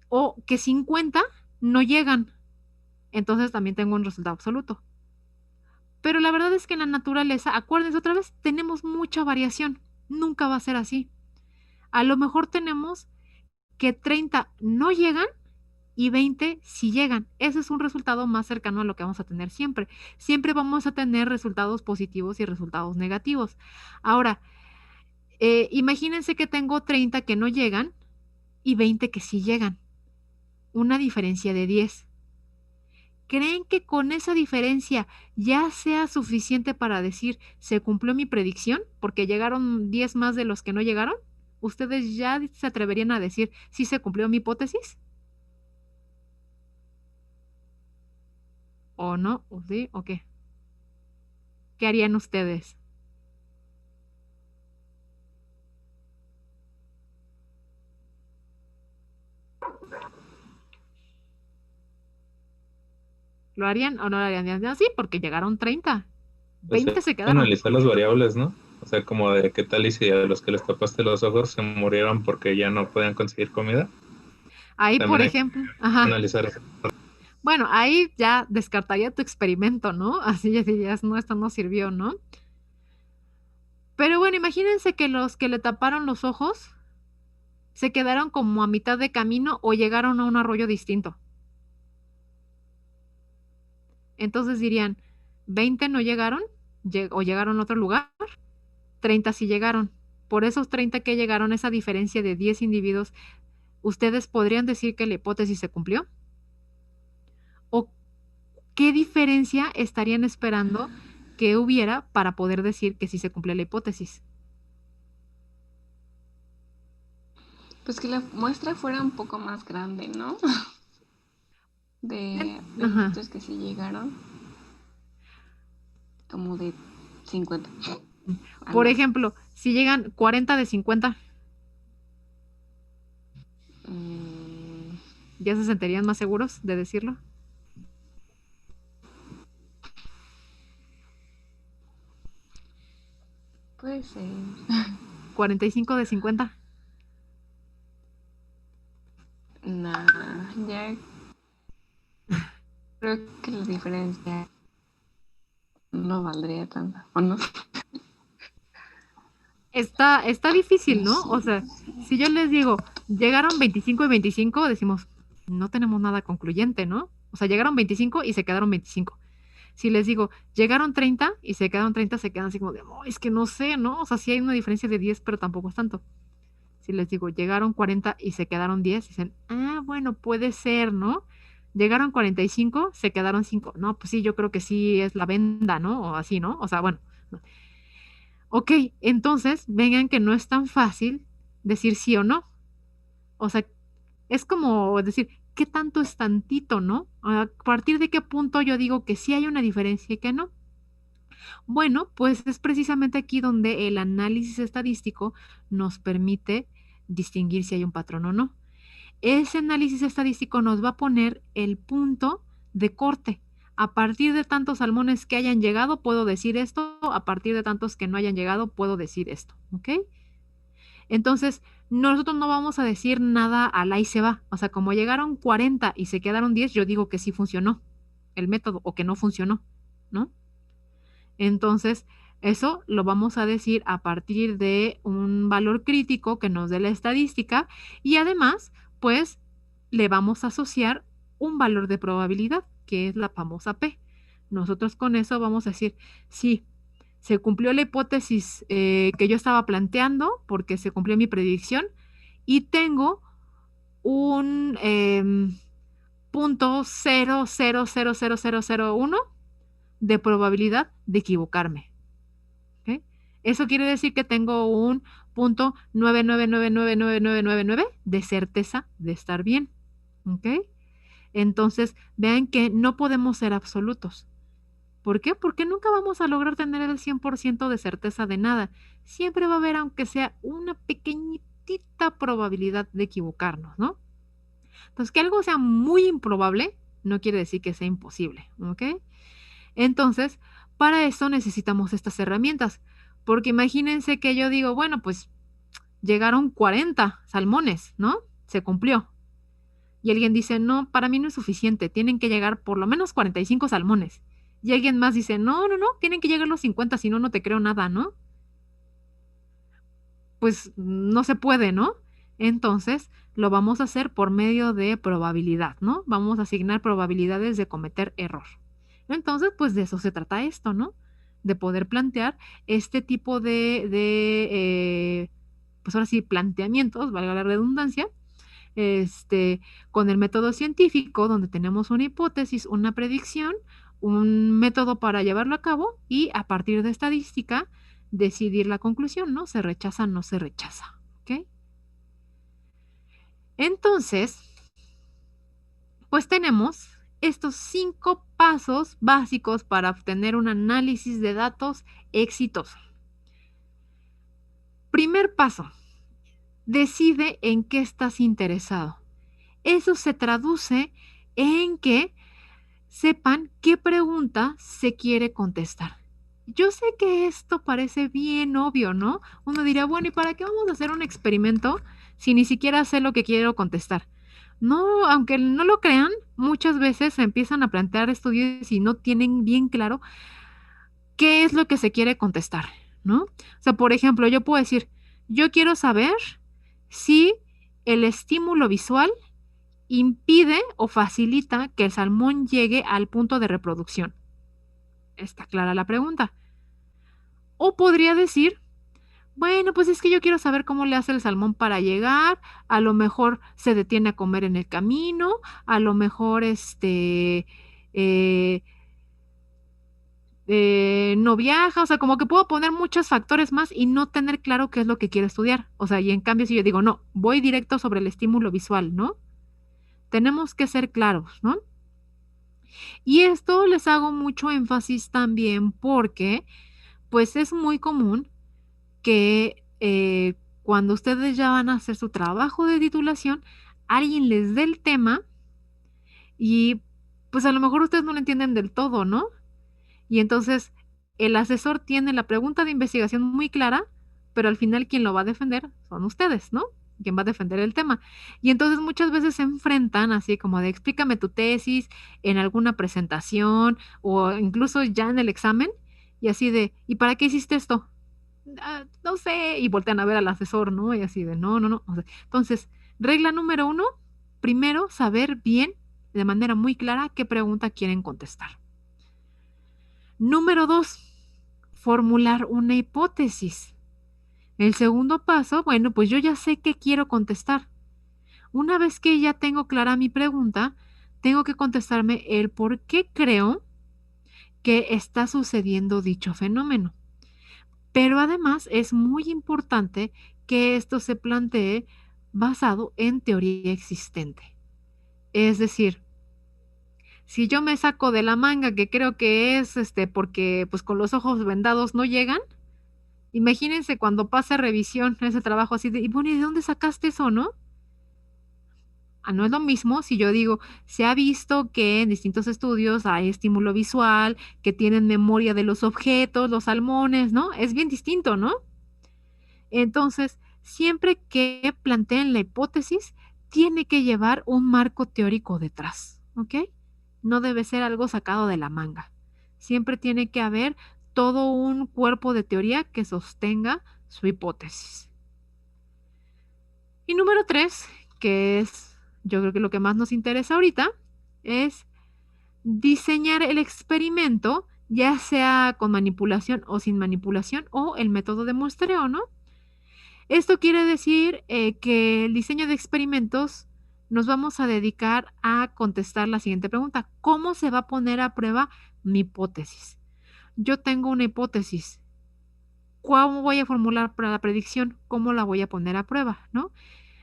O que 50 no llegan, entonces también tengo un resultado absoluto. Pero la verdad es que en la naturaleza, acuérdense otra vez, tenemos mucha variación. Nunca va a ser así. A lo mejor tenemos que 30 no llegan y 20 sí llegan. Ese es un resultado más cercano a lo que vamos a tener siempre. Siempre vamos a tener resultados positivos y resultados negativos. Ahora, imagínense que tengo 30 que no llegan y 20 que sí llegan. Una diferencia de 10. ¿Creen que con esa diferencia ya sea suficiente para decir se cumplió mi predicción? Porque llegaron 10 más de los que no llegaron. ¿Ustedes ya se atreverían a decir si se cumplió mi hipótesis? ¿O no? ¿O sí? ¿O qué? ¿Qué harían ustedes? ¿Lo harían o no lo harían? Ya, sí, porque llegaron 30. Pues 20 se hay que quedaron. analizar las variables, ¿no? O sea, como de qué tal y si a los que les tapaste los ojos se murieron porque ya no podían conseguir comida. Ahí, por También hay ejemplo, que ajá. analizar eso. Bueno, ahí ya descartaría tu experimento, ¿no? Así ya dirías, no, esto no sirvió, ¿no? Pero bueno, imagínense que los que le taparon los ojos se quedaron como a mitad de camino o llegaron a un arroyo distinto. Entonces dirían, 20 no llegaron o llegaron a otro lugar, 30 sí llegaron. Por esos 30 que llegaron, esa diferencia de 10 individuos, ¿ustedes podrían decir que la hipótesis se cumplió? ¿O qué diferencia estarían esperando que hubiera para poder decir que sí se cumple la hipótesis? Pues que la muestra fuera un poco más grande, ¿no? De Ajá. estos que sí llegaron. Como de 50. Por Algo así. ejemplo, si llegan 40 de 50, ¿ya se sentirían más seguros de decirlo? Puede ser. 45 de 50. Nah, ya creo que la diferencia no valdría tanto, ¿o no? Está difícil, ¿no? O sea, si yo les digo, llegaron 25 y 25, decimos, no tenemos nada concluyente, ¿no? O sea, llegaron 25 y se quedaron 25. Si les digo, llegaron 30 y se quedaron 30, se quedan así como de, oh, es que no sé, ¿no? O sea, sí hay una diferencia de 10, pero tampoco es tanto. Si les digo, llegaron 40 y se quedaron 10, dicen, ah, bueno, puede ser, ¿no? Llegaron 45, se quedaron 5. No, pues sí, yo creo que sí es la venda, ¿no? O así, ¿no? O sea, bueno. Ok, entonces vengan que no es tan fácil decir sí o no. O sea, es como decir, ¿qué tanto es tantito, no? ¿A partir de qué punto yo digo que sí hay una diferencia y que no? Bueno, pues es precisamente aquí donde el análisis estadístico nos permite distinguir si hay un patrón o no. Ese análisis estadístico nos va a poner el punto de corte. A partir de tantos salmones que hayan llegado, puedo decir esto. A partir de tantos que no hayan llegado, puedo decir esto. ¿Ok? Entonces, nosotros no vamos a decir nada al ahí se va. O sea, como llegaron 40 y se quedaron 10, yo digo que sí funcionó el método o que no funcionó, ¿no? Entonces, eso lo vamos a decir a partir de un valor crítico que nos dé la estadística y además, pues, le vamos a asociar un valor de probabilidad, que es la famosa P. Nosotros con eso vamos a decir, sí, se cumplió la hipótesis que yo estaba planteando porque se cumplió mi predicción y tengo un punto 0,000001 de probabilidad de equivocarme. ¿Ok? Eso quiere decir que tengo un punto 9999999 de certeza de estar bien. ¿Ok? Entonces, vean que no podemos ser absolutos. ¿Por qué? Porque nunca vamos a lograr tener el 100% de certeza de nada. Siempre va a haber, aunque sea una pequeñitita probabilidad de equivocarnos, ¿no? Entonces, que algo sea muy improbable no quiere decir que sea imposible, ¿ok? Entonces, para eso necesitamos estas herramientas, porque imagínense que yo digo, bueno, pues llegaron 40 salmones, ¿no? Se cumplió. Y alguien dice, no, para mí no es suficiente, tienen que llegar por lo menos 45 salmones. Y alguien más dice, no, tienen que llegar los 50, si no, no te creo nada, ¿no? Pues no se puede, ¿no? Entonces, lo vamos a hacer por medio de probabilidad, ¿no? Vamos a asignar probabilidades de cometer error. Entonces, pues de eso se trata esto, ¿no? De poder plantear este tipo de pues ahora sí, planteamientos, valga la redundancia, con el método científico, donde tenemos una hipótesis, una predicción, un método para llevarlo a cabo y a partir de estadística decidir la conclusión, ¿no? Se rechaza, no se rechaza, ¿ok? Entonces, pues tenemos estos 5 pasos básicos para obtener un análisis de datos exitoso. Primer paso, decide en qué estás interesado. Eso se traduce en que sepan qué pregunta se quiere contestar. Yo sé que esto parece bien obvio, ¿no? Uno diría, bueno, ¿y para qué vamos a hacer un experimento si ni siquiera sé lo que quiero contestar? No, aunque no lo crean, muchas veces se empiezan a plantear estudios y no tienen bien claro qué es lo que se quiere contestar, ¿no? O sea, por ejemplo, yo puedo decir, yo quiero saber si el estímulo visual impide o facilita que el salmón llegue al punto de reproducción. Está clara la pregunta. O podría decir, bueno, pues es que yo quiero saber cómo le hace el salmón para llegar, a lo mejor se detiene a comer en el camino, a lo mejor no viaja, o sea, como que puedo poner muchos factores más y no tener claro qué es lo que quiero estudiar. O sea, y en cambio si yo digo, no, voy directo sobre el estímulo visual, ¿no? Tenemos que ser claros, ¿no? Y esto les hago mucho énfasis también porque, pues es muy común que cuando ustedes ya van a hacer su trabajo de titulación, alguien les dé el tema y pues a lo mejor ustedes no lo entienden del todo, ¿no? Y entonces el asesor tiene la pregunta de investigación muy clara, pero al final quien lo va a defender son ustedes, ¿no? Quien va a defender el tema. Y entonces muchas veces se enfrentan así como de explícame tu tesis en alguna presentación o incluso ya en el examen y así de, ¿y para qué hiciste esto? "Ah, no sé", y voltean a ver al asesor, ¿no? Y así de, no, no, no. O sea, entonces, regla número 1, primero saber bien, de manera muy clara, qué pregunta quieren contestar. Número 2, formular una hipótesis. El segundo paso, bueno, pues yo ya sé qué quiero contestar. Una vez que ya tengo clara mi pregunta, tengo que contestarme el por qué creo que está sucediendo dicho fenómeno. Pero además es muy importante que esto se plantee basado en teoría existente. Es decir, si yo me saco de la manga que creo que es porque pues con los ojos vendados no llegan, imagínense cuando pase revisión ese trabajo así de, y bueno, ¿y de dónde sacaste eso, no? No es lo mismo si yo digo, se ha visto que en distintos estudios hay estímulo visual, que tienen memoria de los objetos, los salmones, ¿no? Es bien distinto, ¿no? Entonces, siempre que planteen la hipótesis, tiene que llevar un marco teórico detrás, ¿ok? No debe ser algo sacado de la manga. Siempre tiene que haber todo un cuerpo de teoría que sostenga su hipótesis. Y número 3, que es yo creo que lo que más nos interesa ahorita, es diseñar el experimento, ya sea con manipulación o sin manipulación, o el método de muestreo, ¿no? Esto quiere decir que el diseño de experimentos nos vamos a dedicar a contestar la siguiente pregunta. ¿Cómo se va a poner a prueba mi hipótesis? Yo tengo una hipótesis. ¿Cómo voy a formular para la predicción? ¿Cómo la voy a poner a prueba? ¿No?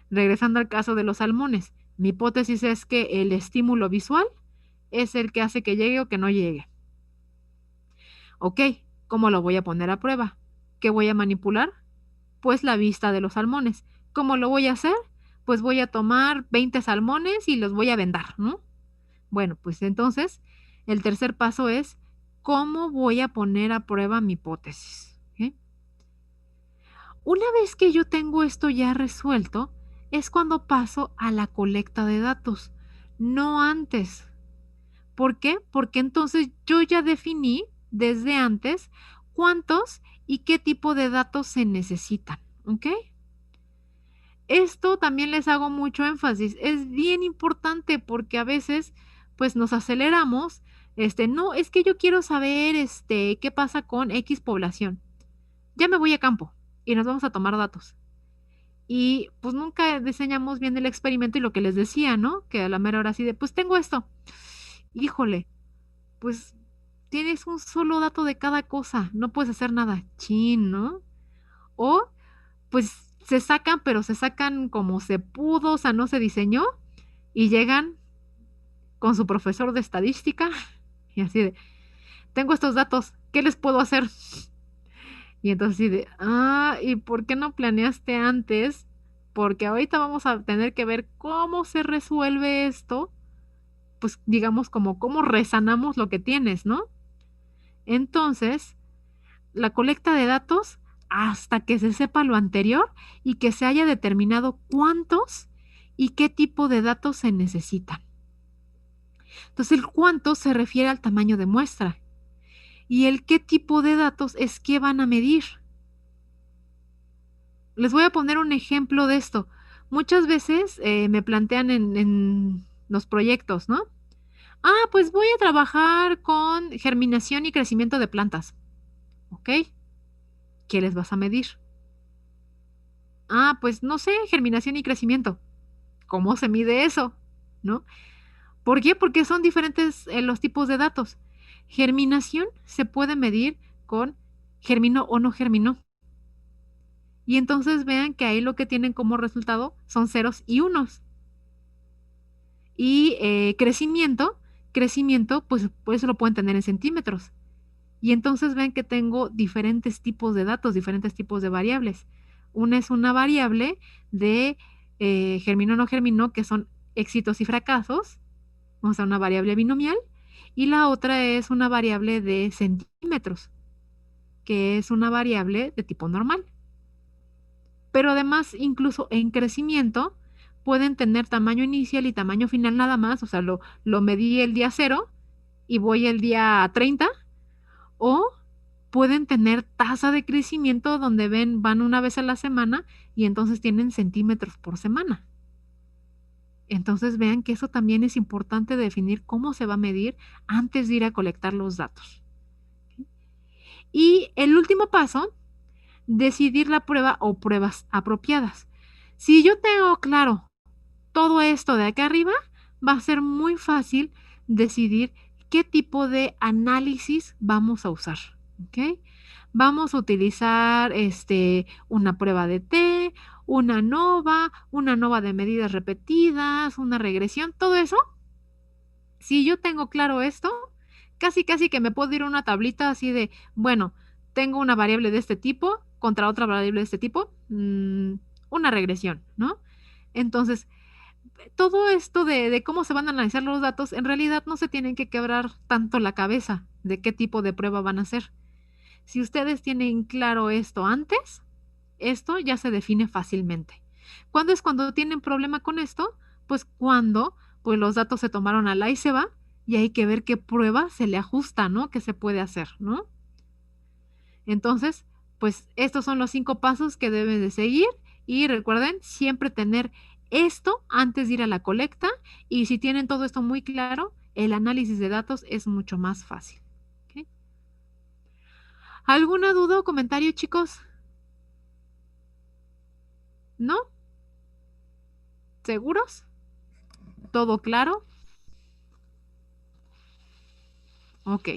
Regresando al caso de los salmones, mi hipótesis es que el estímulo visual es el que hace que llegue o que no llegue. Ok, ¿cómo lo voy a poner a prueba? ¿Qué voy a manipular? Pues la vista de los salmones. ¿Cómo lo voy a hacer? Pues voy a tomar 20 salmones y los voy a vendar, ¿no? Bueno, pues entonces el tercer paso es ¿cómo voy a poner a prueba mi hipótesis? ¿Ok? Una vez que yo tengo esto ya resuelto, es cuando paso a la colecta de datos, no antes. ¿Por qué? Porque entonces yo ya definí desde antes cuántos y qué tipo de datos se necesitan, ¿ok? Esto también les hago mucho énfasis. Es bien importante porque a veces pues nos aceleramos. No, es que yo quiero saber qué pasa con X población. Ya me voy a campo y nos vamos a tomar datos. Y pues nunca diseñamos bien el experimento y lo que les decía, ¿no? Que a la mera hora así de, pues tengo esto. Híjole, pues tienes un solo dato de cada cosa, no puedes hacer nada. Chin, ¿no? O pues se sacan, pero se sacan como se pudo, o sea, no se diseñó y llegan con su profesor de estadística y así de, tengo estos datos, ¿qué les puedo hacer? Y entonces así de, ¿y por qué no planeaste antes? Porque ahorita vamos a tener que ver cómo se resuelve esto, pues digamos como cómo resanamos lo que tienes, ¿no? Entonces, la colecta de datos hasta que se sepa lo anterior y que se haya determinado cuántos y qué tipo de datos se necesitan. Entonces, el cuánto se refiere al tamaño de muestra y el qué tipo de datos es que van a medir. Les voy a poner un ejemplo de esto. Muchas veces me plantean en los proyectos, ¿no? Pues voy a trabajar con germinación y crecimiento de plantas. ¿Ok? ¿Qué les vas a medir? Pues no sé, germinación y crecimiento. ¿Cómo se mide eso? ¿No? ¿Por qué? Porque son diferentes los tipos de datos. Germinación se puede medir con germinó o no germinó. Y entonces vean que ahí lo que tienen como resultado son ceros y unos. Y crecimiento, pues eso lo pueden tener en centímetros. Y entonces ven que tengo diferentes tipos de datos, diferentes tipos de variables. Una es una variable de germinó o no germinó, que son éxitos y fracasos. Vamos a una variable binomial. Y la otra es una variable de centímetros, que es una variable de tipo normal. Pero además, incluso en crecimiento, pueden tener tamaño inicial y tamaño final nada más. O sea, lo medí el día 0 y voy el día 30. O pueden tener tasa de crecimiento donde van una vez a la semana y entonces tienen centímetros por semana. Entonces vean que eso también es importante definir cómo se va a medir antes de ir a colectar los datos. Y el último paso, decidir la prueba o pruebas apropiadas. Si yo tengo claro todo esto de acá arriba, va a ser muy fácil decidir qué tipo de análisis vamos a usar. ¿Ok? Vamos a utilizar una prueba de T, una ANOVA de medidas repetidas, una regresión, todo eso. Si yo tengo claro esto, casi que me puedo ir a una tablita así de, bueno, tengo una variable de este tipo contra otra variable de este tipo, una regresión, ¿no? Entonces, todo esto de cómo se van a analizar los datos, en realidad no se tienen que quebrar tanto la cabeza de qué tipo de prueba van a hacer. Si ustedes tienen claro esto antes, esto ya se define fácilmente. ¿Cuándo es cuando tienen problema con esto? Pues cuando pues los datos se tomaron al ahí se va y hay que ver qué prueba se le ajusta, ¿no? ¿Qué se puede hacer, ¿no? Entonces, pues estos son los 5 pasos que deben de seguir y recuerden siempre tener esto antes de ir a la colecta y si tienen todo esto muy claro, el análisis de datos es mucho más fácil. ¿Ok? ¿Alguna duda o comentario, chicos? ¿No? ¿Seguros? ¿Todo claro? Ok.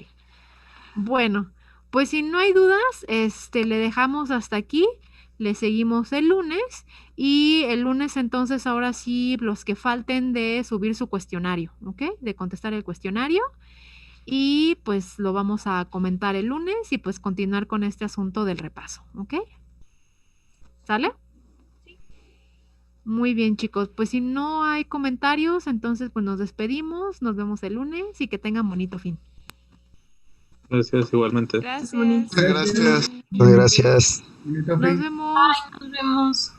Bueno, pues si no hay dudas, le dejamos hasta aquí, le seguimos el lunes y el lunes entonces ahora sí los que falten de subir su cuestionario, ¿ok? De contestar el cuestionario y pues lo vamos a comentar el lunes y pues continuar con este asunto del repaso, ¿ok? ¿Sale? Muy bien, chicos, pues si no hay comentarios, entonces pues nos despedimos, nos vemos el lunes y que tengan bonito fin. Gracias, igualmente. Gracias. Muchas gracias. Muchas gracias. Bonito Nos fin. vemos. Nos vemos.